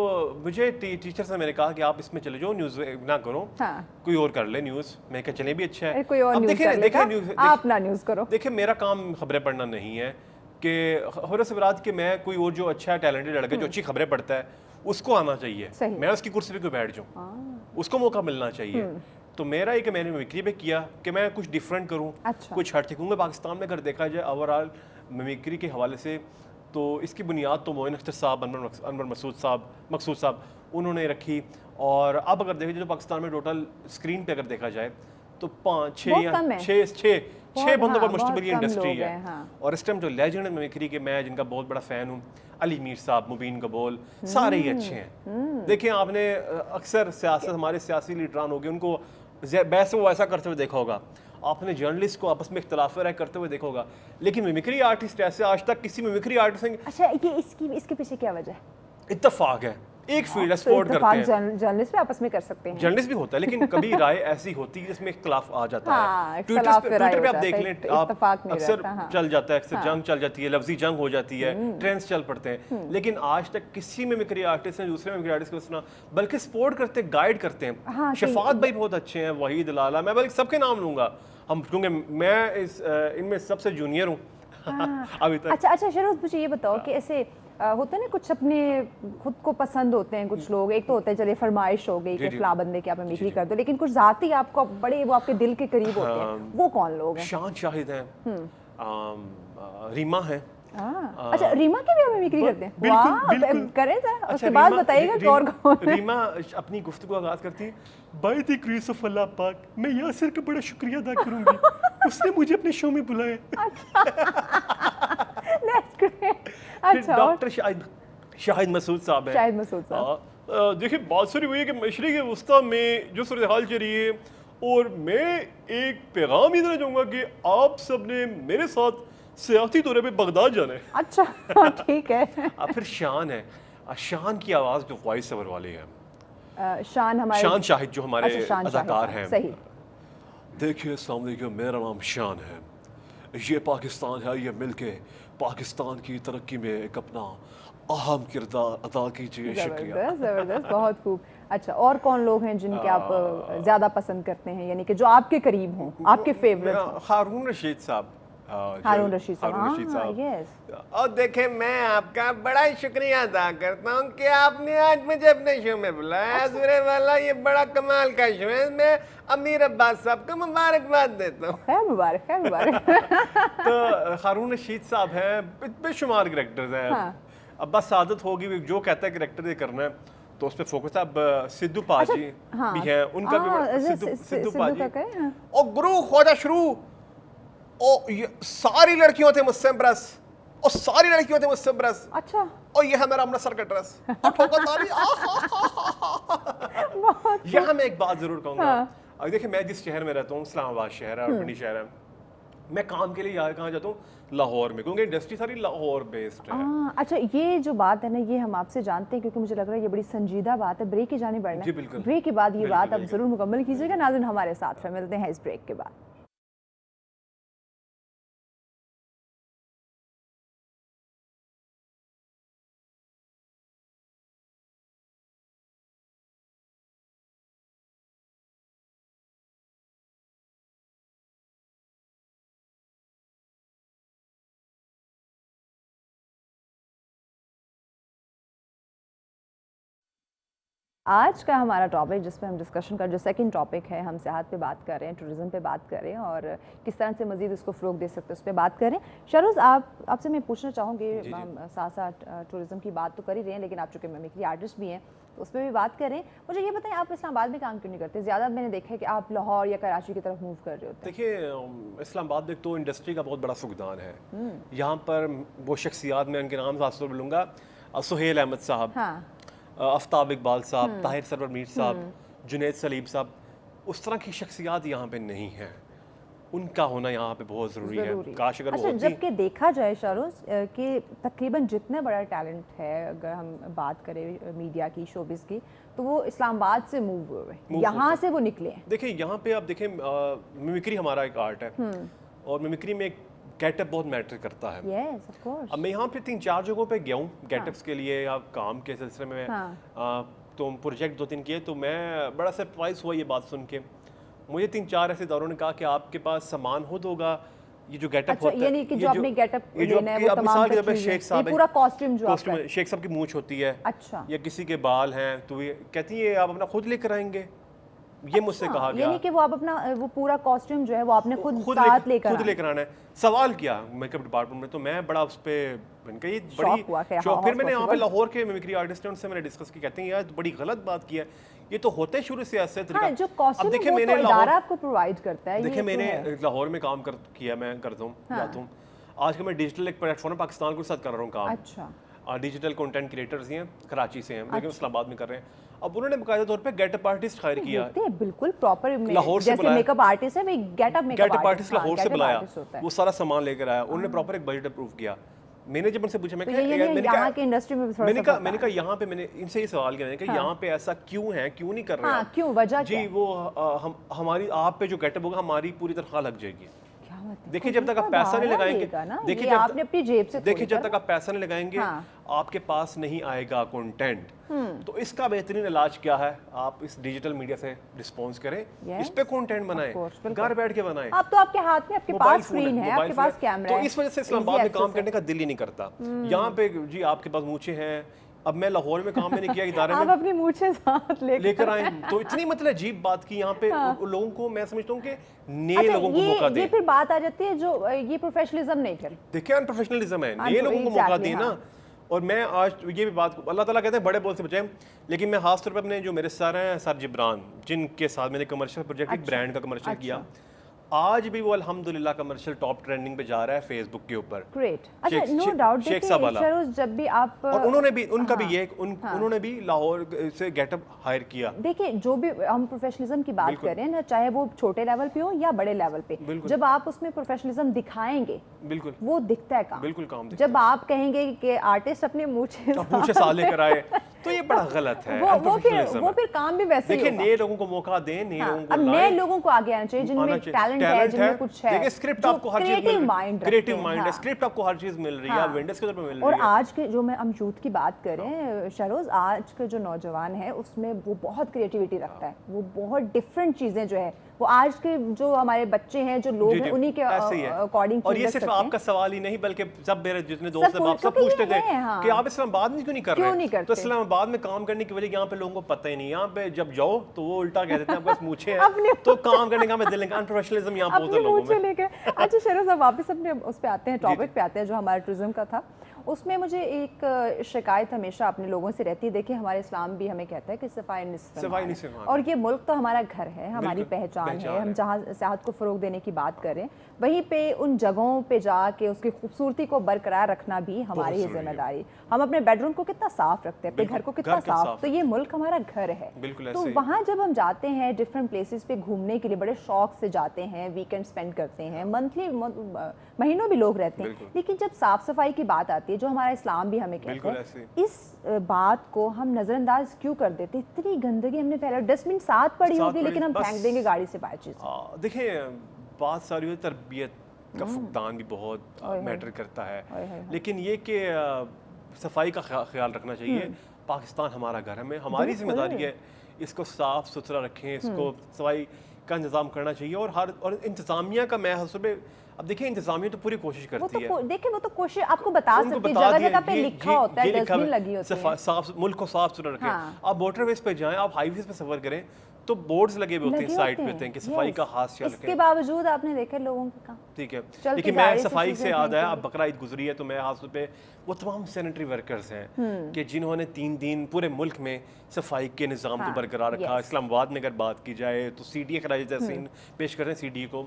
مجھے ٹیچر سے میں نے کہا کہ آپ اس میں چلے جاؤ, نیوز نہ کرو, کوئی اور کر لے نیوز. میں کہا چلے بھی اچھا ہے, اب دیکھیں آپ نہ نیوز کرو. دیکھیں میرا کام خبریں پڑھنا نہیں ہے کہ خبروں سے مراد کہ میں کوئی اور جو اچھا ٹیلنٹڈ لڑکا جو اچھی خبریں پڑھتا ہے اس کو آنا چاہیے, میں اس کی کرسی پہ کوئی بیٹھ جاؤں, اس کو موقع ملنا چاہیے. تو میرا یہ کہ میں نے میمیکری پہ کیا کہ میں کچھ ڈیفرنٹ کروں, کچھ ہٹ سکوں گا. پاکستان میں اگر دیکھا جائے اوور آل میمیکری کے حوالے سے تو اس کی بنیاد تو معین اختر صاحب, انور مقصود صاحب انہوں نے رکھی. اور اب اگر دیکھا جائے تو پاکستان میں ٹوٹل اسکرین پہ اگر دیکھا جائے تو 6 بندوں پر مشتمل یہ انڈسٹری ہے. اور اس ٹائم جو لیجنڈ ہے میمیکری کے, میں جن کا بہت بڑا فین ہوں, علی میر صاحب, مبین قبول, سارے ہی اچھے ہیں. دیکھیں آپ نے اکثر سیاست, ہمارے سیاسی لیڈران ہو گئے, ان کو بحث وہ ایسا کرتے ہوئے دیکھا ہوگا, آپ نے جرنلسٹ کو آپس میں اختلاف رائے کرتے ہوئے دیکھا ہوگا, لیکن میمیکری آرٹسٹ ایسے آج تک کسی میمیکری آرٹسٹ نے. اچھا یہ اس کے پیچھے کیا وجہ ہے؟ اتفاق ہے. ایک फील्ड है स्पोर्ट करते हैं, जर्नलिस्ट भी आपस में कर सकते हैं, जर्नलिस्ट भी होता है, लेकिन कभी राय ऐसी होती है जिसमें इख्तिलाफ आ जाता हाँ, है. इख्तिलाफ पे राय ट्विटर पे हो आप देख जाता है, लें, इत्तेफाक आप नहीं अक्सर रहता, हाँ. चल जाता है, अक्सर जंग चल जाती है, लफ्जी जंग हो जाती है, ट्रेंड्स चल पड़ते हैं, लेकिन आज तक किसी मिमिक्री आर्टिस्ट ने दूसरे मिमिक्री आर्टिस्ट को सुना, बल्कि सपोर्ट करते, गाइड करते हैं. शफात भाई बहुत अच्छे हैं, वहीद लाला, मैं बल्कि सबके नाम लूंगा हम, क्योंकि मैं इनमें सबसे जूनियर हूँ अभी तक. अच्छा शरोज, मुझे ये बताओ कि ऐसे होता है ना, कुछ अपने खुद को पसंद होते हैं कुछ लोग, एक तो होता है चलिए फरमाइश हो गई कि फला बंदे की आप मिमिक्री कर दो, लेकिन कुछ ज़ाती आपको बड़े वो आपके दिल के करीब होते हैं, वो कौन लोग हैं? शान शाहिद हैं, रीमा है. अच्छा, रीमा की भी आप मिमिक्री करते हैं? वाह, करें जरा, उसके बाद बताइएगा कि और कौन. रीमा अपनी गुफ्तगू आगाज करती है, बाय द ग्रेस ऑफ अल्लाह पाक मैं यासिर का बड़ा शुक्रिया अदा करूंगी, उसने मुझे अपने शो में बुलाया. That's great. अच्छा, डॉक्टर शाहिद मसूद साहब हैं. शाहिद मसूद साहब. देखिए, बात सारी हुई है कि मशरिक़ वस्ता में जो सूरत हाल चल रही है, और मैं एक पैगाम ये देना चाहूँगा कि आप सब ने मेरे साथ सियासी दौरे पे बगदाद जाना है. अच्छा ठीक है. अब फिर शान है, शान की आवाज़ जो वॉइस ओवर वाली है, शान हमारे शान शाहिद जो हमारे अदाकार हैं. सही. देखिए, अस्सलाम वालेकुम, मेरा नाम शान है, ये पाकिस्तान है, ये मिलके पाकिस्तान की तरक्की में एक अपना अहम किरदार अदा कीजिए. शुक्रिया. जबरदस्त, बहुत खूब. अच्छा, और कौन लोग हैं जिनके आप ज़्यादा पसंद करते हैं, यानी कि जो आपके करीब हों, आपके फेवरेट? हारून रशीद साहब. हारून रशीद साहब. यस. और देखें, मैं आपका बड़ा शुक्रिया अदा करता हूँ कि आपने आज मुझे अपने शो में बुलाया. सूरे वाला ये बड़ा कमाल का शो है, मैं अमीर अब्बास साहब को मुबारकबाद देता हूँ. खैर मुबारक. तो हारून रशीद साहब हैं, बेशुमार कैरेक्टर्स हैं. अब्बास सादत होगी, जो कहता है कैरेक्टर ये करना है तो उस पर फोकस है. अब सिद्धू पाजी भी हैं, उनका भी सिद्धू पाजी. और गुरु खोजा शुरू, और ये सारी लड़कियों थे मुझसे इम्प्रेस, और सारी लड़कियों थे मुझसे इम्प्रेस. अच्छा. और ये है मेरा अमृतसर का ड्रेस. यहाँ मैं एक बात जरूर कहूँगा. अब देखिए, मैं जिस शहर में रहता हूँ, इस्लामाबाद शहर है, अर्बनी शहर है, मैं काम के लिए यहाँ कहाँ जाता हूँ, लाहौर में, क्योंकि इंडस्ट्री सारी लाहौर बेस्ड है. अच्छा, ये जो बात है ना, ये हम आपसे जानते हैं क्योंकि मुझे लग रहा है ये बड़ी संजीदा बात है. ब्रेक की जाने बढ़ना है. ब्रेक के बाद ये बात आप जरूर मुकम्मल कीजिएगा. नाज़रीन, हमारे साथ फिर मिलते हैं इस ब्रेक के बाद. आज का हमारा टॉपिक जिस पे हम डिस्कशन कर, जो सेकंड टॉपिक है, हम सेहत पे बात कर रहे हैं, टूरिज़्म पे बात कर रहे हैं और किस तरह से मज़ीद इसको फ़रोग दे सकते हैं, उस पर बात करें. शरोज़, आपसे मैं पूछना चाहूँगी, हम साथ साथ टूरिज़्म की बात तो कर ही रहे हैं, लेकिन आप चूँकि मिमिक्री आर्टिस्ट भी हैं तो उस पर भी बात करें. मुझे ये बताएं, आप इस्लामाबाद में काम क्यों नहीं करते? ज़्यादा मैंने देखा है कि आप लाहौर या कराची की तरफ मूव कर रहे होते हैं. देखिए, इस्लामाबाद एक तो इंडस्ट्री का बहुत बड़ा फुकदान है. यहाँ पर वो शख्सियात, मैं उनके नाम साथ लूँगा, सुहेल अहमद साहब, आफ्ताब इकबाल साहब, ताहिर सरवर मीर साहब, जुनैद सलीम साहब, उस तरह की शख्सियात यहाँ पे नहीं हैं. उनका होना यहाँ पे बहुत ज़रूरी है. काश अगर वो होती. जबकि देखा जाए शारोज कि तकरीबन जितना बड़ा टैलेंट है, अगर हम बात करें मीडिया की, शोबिस की, तो वो इस्लामाबाद से मूव हुए, यहाँ से वो निकले हैं. देखिए, यहाँ पे आप देखें, मिमिक्री हमारा एक आर्ट है और मिमिक्री में एक गेटअप बहुत मैटर करता है. yes, of course. अब मैं यहाँ पे 3-4 जगहों पे गया हूँ गेटअप्स के लिए या काम के सिलसिले में. तो प्रोजेक्ट 2-3 किए, तो मैं बड़ा सरप्राइज हुआ ये बात सुन के. मुझे 3-4 ऐसे दौरों ने कहा कि आपके पास सामान खुद होगा, ये जो गेटअप होता है, यानी कि जो आपने गेटअप लेना है वो तमाम शेख साहब, पूरा कॉस्ट्यूम जो आपका है, शेख साहब की मूंछ होती है, अच्छा, या किसी के बाल हैं, तो ये कहती है आप अपना खुद लेकर आएंगे. ये मुझसे कहा गया, यानी कि वो आप अपना वो पूरा कॉस्ट्यूम जो है वो आपने खुद साथ लेकर आना है. सवाल किया मेकअप डिपार्टमेंट में, तो मैं बड़ा उस पर मैंने ये बड़ी शौक. फिर मैंने यहाँ पे लाहौर के मिमिक्री आर्टिस्ट हैं, उनसे मैंने डिस्कस की. कहते हैं यार बड़ी गलत बात की है, ये तो होते शुरू से ऐसे तरीका. जो कॉस्ट्यूम है वो तो इदारा आपको प्रोवाइड करता है. देखिए, मैंने लाहौर में काम किया, मैं करता हूँ, जाता हूँ. आज का मैं डिजिटल एक प्लेटफॉर्म पाकिस्तान के साथ कर रहा हूँ काम. अच्छा. डिजिटल कंटेंट क्रिएटर्स हैं, कराची से हैं, लेकिन इस्लामाबाद में कर रहे हैं. अब उन्होंने बाकायदा तौर पे गेटअप आर्टिस्ट हायर किया, बिल्कुल प्रॉपर लाहौर से बुलाया. मेकअप आर्टिस्ट है, मैं गेटअप आर्टिस्ट लाहौर से बुलाया, वो सारा सामान लेकर आया. उन्होंने प्रॉपर एक बजट अप्रूव किया. मैंने जब उनसे पूछा, मैं यहाँ के इंडस्ट्री में मैंने कहा यहाँ पे, मैंने इनसे ये सवाल किया कि यहाँ पे ऐसा क्यों है, क्यों नहीं कर रहे हैं, क्यों, वजह जी वो हमारी आप पे जो गेटअप होगा हमारी पूरी तनख्वाह लग जाएगी। देखिए जब तक आप पैसा नहीं लगाएंगे, देखिए आपने अपनी जेब से, देखिए जब तक आप पैसा नहीं लगाएंगे आपके पास नहीं आएगा कंटेंट। तो इसका बेहतरीन इलाज क्या है, आप इस डिजिटल मीडिया से रिस्पॉन्स करें, इस पे कंटेंट बनाएं, घर बैठ के बनाएं। अब तो आपके हाथ में, आपके पास स्क्रीन है, आपके पास कैमरा है, तो इस वजह से इस्लामाबाद में काम करने का दिल ही नहीं करता। यहाँ पे जी आपके पास मूछें हैं, अब मैं लाहौर में काम नहीं किया इदारे में, आप अपनी मूछें साथ लेकर आए, तो इतनी मतलब अजीब बात की यहाँ पे लोगों को, मैं समझता हूँ कि नए लोगों को मौका दें। ये फिर बात आ जाती है जो ये प्रोफेशनलिज्म नहीं करते, देखिए अनप्रोफेशनलिज्म है, नए लोगों को मौका दें ना। और मैं आज ये भी बात, अल्लाह ताला कहते हैं बड़े बोल से बचाएं, लेकिन मैं खास तौर पर अपने जो मेरे सर हैं, सर जिब्रान, जिनके साथ मैंने कमर्शियल प्रोजेक्ट, एक ब्रांड का कमर्शियल किया, आज भी वो अल्हम्दुलिल्लाह कमर्शियल टॉप ट्रेंडिंग पे जा रहा है फेसबुक के ऊपर। ग्रेट, अच्छा नो डाउट। शेख साहब वाला, जब भी आप, और उन्होंने भी, उनका भी ये उन्होंने भी लाहौर से गेटअप हायर किया। देखिए जो भी हम प्रोफेशनलिज्म की बात कर रहे हैं ना, चाहे वो छोटे लेवल पे हो या बड़े लेवल पे, जब आप उसमें प्रोफेशनलिज्म दिखाएंगे, बिल्कुल वो दिखता है काम, बिल्कुल काम दिखता है। जब आप कहेंगे कि आर्टिस्ट अपने मूछे साल लेकर आए, तो ये बड़ा गलत है। वो फिर काम भी वैसे ही देखिए होगा। नए लोगों को मौका दें, नए लोगों को, अब नए लोगों को आगे आना चाहिए जिनमें टैलेंट है, जिनमें कुछ है। देखिए स्क्रिप्ट आपको हर चीज क्रिएटिव माइंड है, स्क्रिप्ट आपको हर चीज मिल रही है, विंडोज के तौर पे मिल रही है। और आज के जो हम यूथ की बात करें शहरोज, आज के जो नौजवान है उसमें वो बहुत क्रिएटिविटी रखता है, वो बहुत डिफरेंट चीजें जो है वो आज के जो हमारे बच्चे हैं, जो लोग हैं, उन्हीं के अकॉर्डिंग। और ये सिर्फ आपका सवाल ही नहीं, बल्कि सब मेरे जितने दोस्त हैं, आप सब पूछते थे कि आप इस्लामाबाद में क्यों नहीं कर रहे, तो इस्लामाबाद में काम करने की वजह यहाँ पे लोगों को पता ही नहीं। यहाँ पे जब जाओ तो वो उल्टा कह देते हैं बस मूछे हैं, तो काम करने का दिल नहीं, अनप्रोफेशनलिज्म यहाँ बहुत है लोगों में। अच्छा शहरोज, अब वापस अपने उस पे आते हैं, टॉपिक पे आते हैं जो हमारा टूरिज्म का था। उसमें मुझे एक शिकायत हमेशा अपने लोगों से रहती है। देखिए हमारे इस्लाम भी हमें कहता है कि सफाई निस्फ़, और ये मुल्क तो हमारा घर है, हमारी पहचान है। हम जहाँ सेहत को फ़रोग देने की बात करें, वहीं पे उन जगहों पे जाके उसकी खूबसूरती को बरकरार रखना भी हमारी ही जिम्मेदारी। हम अपने बेडरूम को कितना साफ रखते हैं, अपने घर को कितना साफ, तो ये मुल्क हमारा घर है। तो वहाँ जब हम जाते हैं डिफरेंट प्लेसेस पे घूमने के लिए, बड़े शौक से जाते हैं, वीकेंड स्पेंड करते हैं, मंथली महीनों भी लोग रहते हैं, लेकिन जब साफ सफाई की बात आती है, जो हमारा इस्लाम भी हमें कहता है, इस बात को हम नजरअंदाज क्यों कर देते? इतनी गंदगी, हमने पहले डस्टबिन साथ पड़ी होगी लेकिन हम फेंक देंगे गाड़ी से बाहर चीज। देखिए बात सारी है, तरबियत का फुकदान भी बहुत मैटर करता है, लेकिन ये कि सफाई का ख्याल रखना चाहिए। पाकिस्तान हमारा घर है, हमारी जिम्मेदारी है इसको साफ सुथरा रखें, इसको सफाई का इंतजाम करना चाहिए। और इंतजामिया का मैं हसूबे, अब देखिए इंतजामिया तो पूरी कोशिश करती है, देखिए वो तो कोशिश आपको बता सकती है, जगह जगह पे लिखा होता है, डस्टबिन लगी होती है, साफ मुल्क को साफ सुथरा रखें। आप मोटरवेज पे जाएं, आप हाईवेज पे सफर करें, तो बोर्ड्स लगे हुए होते हैं साइड पे होते हैं कि सफाई का खास ख्याल रखें। इसके बावजूद आपने देखा लोगों का काम, ठीक है। लेकिन मैं सफाई से याद आया, अब बकरा ईद गुजरी है, तो मैं हाथ पे वो तमाम सैनिटरी वर्कर्स हैं कि जिन्होंने 3 दिन पूरे मुल्क में सफाई के निज़ाम को बरकरार रखा। इस्लामाबाद में अगर बात की जाए तो CDA का सीन पेश करते हैं CDA को,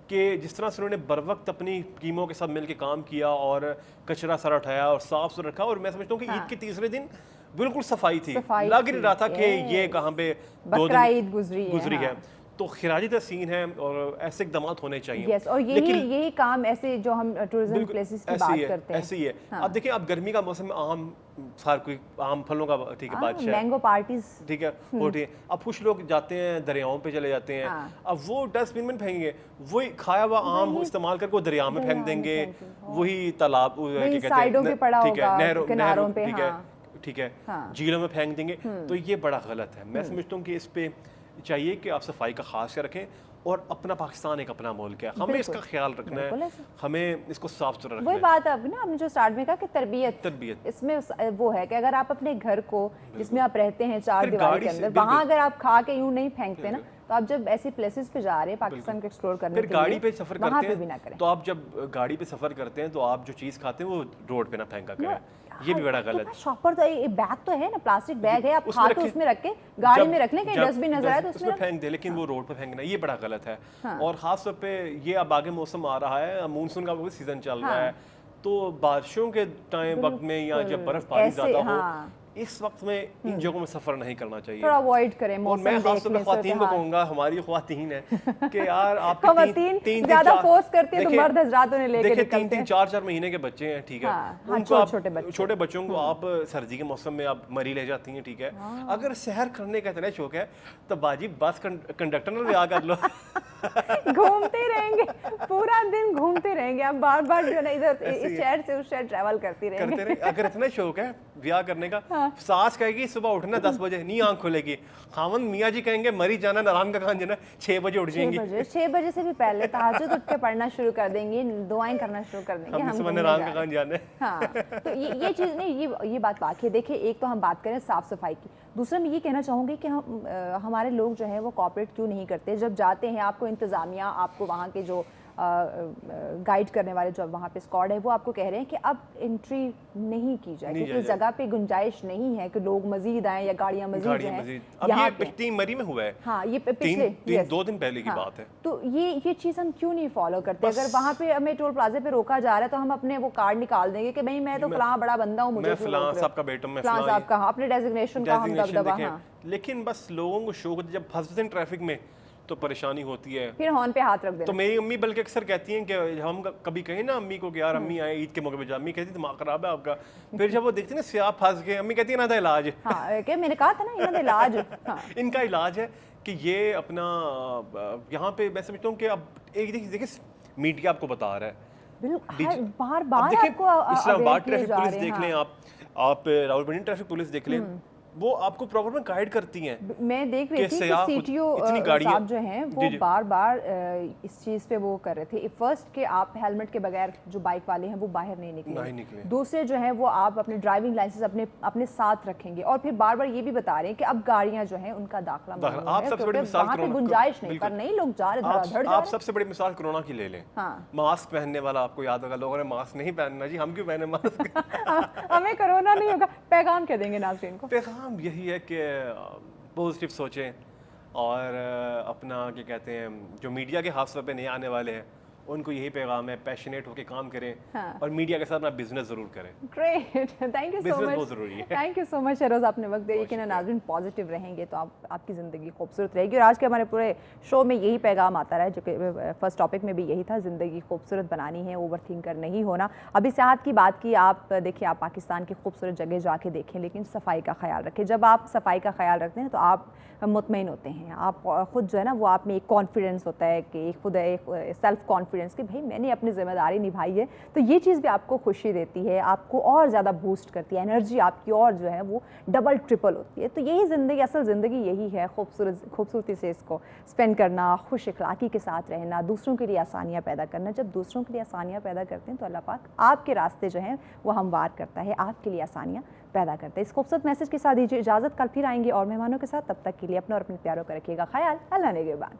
कि जिस तरह से उन्होंने बर वक्त अपनी टीमों के साथ मिलकर काम किया और कचरा सारा उठाया और साफ सुथरा रखा। और मैं समझता हूँ कि ईद के तीसरे दिन बिल्कुल सफाई थी, लग नहीं रहा था कि ये कहाँ पे 2 दिन गुजरी है। तो खिराजी तहसीन है और ऐसे इकदाम होने चाहिए। और यही काम ऐसे जो हम टूरिज्म प्लेसेस की बात करते हैं ऐसे ही है। अब देखिए, अब गर्मी का मौसम में आम फलों का ठीक है बादशाह, मैंगो पार्टीज ठीक है होती है। अब कुछ लोग जाते हैं दरियाओं पे चले जाते हैं, अब वो डस्टबिन में फेंकेंगे, वही खाया हुआ आम इस्तेमाल करके वो दरिया में फेंक देंगे, वही तालाब नहरों पे, ठीक है, झीलों में फेंक देंगे। तो ये बड़ा गलत है। मैं समझता हूँ कि इस पे चाहिए कि आप सफाई का खास ख्याल रखें, और अपना पाकिस्तान एक अपना मुल्क है, हमें इसका ख्याल रखना है, हमें इसको साफ सुथरा रखना है। वही बात है ना, आपने जो स्टार्ट में कहा कि तरबियत इसमें वो है कि अगर आप अपने घर को जिसमें आप रहते हैं 4 दीवारी के अंदर, वहाँ अगर आप खा के यूं नहीं फेंकते ना, तो आप जब ऐसे प्लेसेस पे जा रहे हैं पाकिस्तान को एक्सप्लोर करने के लिए, गाड़ी पे सफर करते हैं, तो आप जब गाड़ी पे सफर करते हैं तो आप जो चीज खाते हैं वो रोड पे ना फेंका करें, ये भी बड़ा गलत है। शॉपर तो एक बैग तो है ना, प्लास्टिक बैग है, आप खा के उसमें रख के गाड़ी में रख लें, कहीं डस्टबिन नजर आए तो उसमें फेंक दे, लेकिन वो रोड पे फेंकना ये बड़ा गलत है। और खास तौर पे ये अब आगे मौसम आ रहा है, मानसून का सीजन चल रहा है, तो बारिशों के टाइम वक्त में या जब बर्फबारी ज्यादा हो, इस वक्त में इन जगहों में सफ़र नहीं करना चाहिए, थोड़ा अवॉइड करें। और मौसम मैं खास तौर पे ख़वातीन को कहूँगा, हमारी ख़वातीन है कि यार आप ख़वातीन ज़्यादा फोर्स करती है तो मर्द हज़रात उन्हें लेके निकलते हैं। 3-3 4-4 महीने के बच्चे हैं, ठीक है, उनको आप छोटे बच्चों को आप सर्दी के मौसम में आप मरी ले जाती हैं, ठीक है। अगर सैर करने का इतना शौक है तो बाजी बस कंडक्टर में ब्याह कर लो, घूमते रहेंगे पूरा दिन, घूमते रहेंगे आप, बार बार जो है ना इधर इस शहर से उस शहर ट्रैवल करते रहेंगे। अगर इतना शौक है ब्याह करने का, सास कहेगी सुबह उठना 10 बजे, नहीं आंख खुलेगी, खामन मियाँ जी कहेंगे मरी जाना नारायण का खान जाना 6 बजे उठ जाएंगी, 6 बजे से भी पहले तहज्जुद उठ के पढ़ना शुरू कर देंगे, दुआएं करना शुरू कर देंगे, हम नारायण का खान जाने। हाँ, तो ये चीज़ नहीं, ये बात बाकी है। देखिए, एक तो हम बात करें साफ़ सफाई की, दूसरा मैं ये कहना चाहूँगी कि हमारे लोग जो है वो कॉपरेट क्यों नहीं करते। जब जाते हैं आपको इंतज़ामिया, आपको वहाँ के जो गाइड करने वाले जो वहाँ पे स्क्वाड है वो आपको कह रहे हैं कि अब एंट्री नहीं की जाए क्योंकि उस जगह पे गुंजाइश नहीं है कि लोग मजीद आए या गाड़ियाँ मजीद जो हैं यहाँ पे। पिछली मरी में हुआ है, हाँ, ये पिछले 2 दिन पहले की बात है। तो ये चीज़ हम क्यों नहीं फॉलो करते? अगर वहाँ पे हमें टोल प्लाजे पे रोका जा रहा है तो हम अपने वो कार्ड निकाल देंगे कि भाई मैं तो फलां बड़ा बंदा हूँ, मुझे फलां साहब का बेटा, मैं फलां साहब का, अपने डेजिग्नेशन का हम दबदबा। लेकिन बस लोगों को शौक, जब फंसते हैं ट्रैफिक में तो परेशानी होती है, फिर हॉर्न पे हाथ रख देना। तो मेरी अम्मी बल्कि अक्सर कहती हैं कि हम कभी कहें ना अम्मी को कि यार अम्मी आए ईद के मौके पे जा, अम्मी कहती दिमाग खराब है आपका, फिर जब वो देखती है ना सियाह फंस गए, अम्मी कहती है ना था इलाज है। हाँ, कि मैंने कहा था ना इनका इलाज। हाँ। इनका इलाज है कि ये अपना यहाँ पे मैं समझता हूँ कि अब एक देखिए मीडिया आपको बता रहा है, बार बार इस्लामाबाद ट्रैफिक पुलिस देख लें, आप रावलपिंडी ट्रैफिक पुलिस देख लें, वो आपको प्रॉपर में गाइड करती हैं। मैं देख रही थी कि सीटीओ साहब जो हैं वो बार बार इस चीज़ पे वो कर रहे थे, फर्स्ट कि आप हेलमेट के बगैर जो बाइक वाले हैं वो बाहर नहीं निकले, दूसरे जो है वो आप अपने ड्राइविंग लाइसेंस अपने साथ रखेंगे, और फिर बार बार ये भी बता रहे हैं कि अब गाड़ियाँ जो हैं उनका दाखिला आप सबसे बड़ी मिसाल वहाँ पे गुंजाइश नहीं, पर नहीं लोग जा रहे। आप सबसे बड़ी मिसाल कोरोना की ले लें, मास्क पहनने वाला आपको याद होगा, लोगों ने मास्क नहीं पहनना जी, हम क्यों पहने मास्क, हमें कोरोना नहीं होगा। पैगाम क्या देंगे नाज़रीन को? पैगाम यही है कि पॉजिटिव सोचें, और अपना क्या कहते हैं जो मीडिया के हादसों पे नहीं आने वाले हैं उनको यही पैगाम है, पैशनेट होकर काम करें। हाँ। और मीडिया के साथ अपना बिजनेस जरूर करें। Great, thank you so much, बहुत जरूरी है। Thank you so much Shahroz, आपने वक्त दिया कि ना नाज़रीन पॉजिटिव रहेंगे तो आपकी ज़िंदगी खूबसूरत रहेगी। और आज के हमारे पूरे शो में यही पैगाम आता रहा है, जो कि फर्स्ट टॉपिक में भी यही था, ज़िंदगी खूबसूरत बनानी है, ओवर थिंकर नहीं होना। अभी सेहत की बात की, आप देखिए, आप पाकिस्तान की खूबसूरत जगह जाके देखें, लेकिन सफाई का ख्याल रखें। जब आप सफाई का ख्याल रखते हैं तो आप मुतमईन होते हैं, आप खुद जो है ना वो आप में एक कॉन्फिडेंस होता है कि खुद एक सेल्फ कॉन्फिडेंस कि भाई मैंने अपनी ज़िम्मेदारी निभाई है, तो ये चीज़ भी आपको खुशी देती है, आपको और ज़्यादा बूस्ट करती है, एनर्जी आपकी और जो है वो डबल ट्रिपल होती है। तो यही ज़िंदगी, असल ज़िंदगी यही है, खूबसूरती से इसको स्पेंड करना, खुश इखलाकी के साथ रहना, दूसरों के लिए आसानियाँ पैदा करना। जब दूसरों के लिए आसानियाँ पैदा करते हैं तो अल्लाह पाक आपके रास्ते जो हैं वो हमवार करता है, आपके लिए आसानियाँ पैदा करता है। इस खूबसूरत मैसेज के साथ दीजिए इजाज़त, कल फिर आएंगे और मेहमानों के साथ, तब तक के लिए अपना और अपने प्यारों का रखिएगा ख्याल। अल्लाह निगहबान।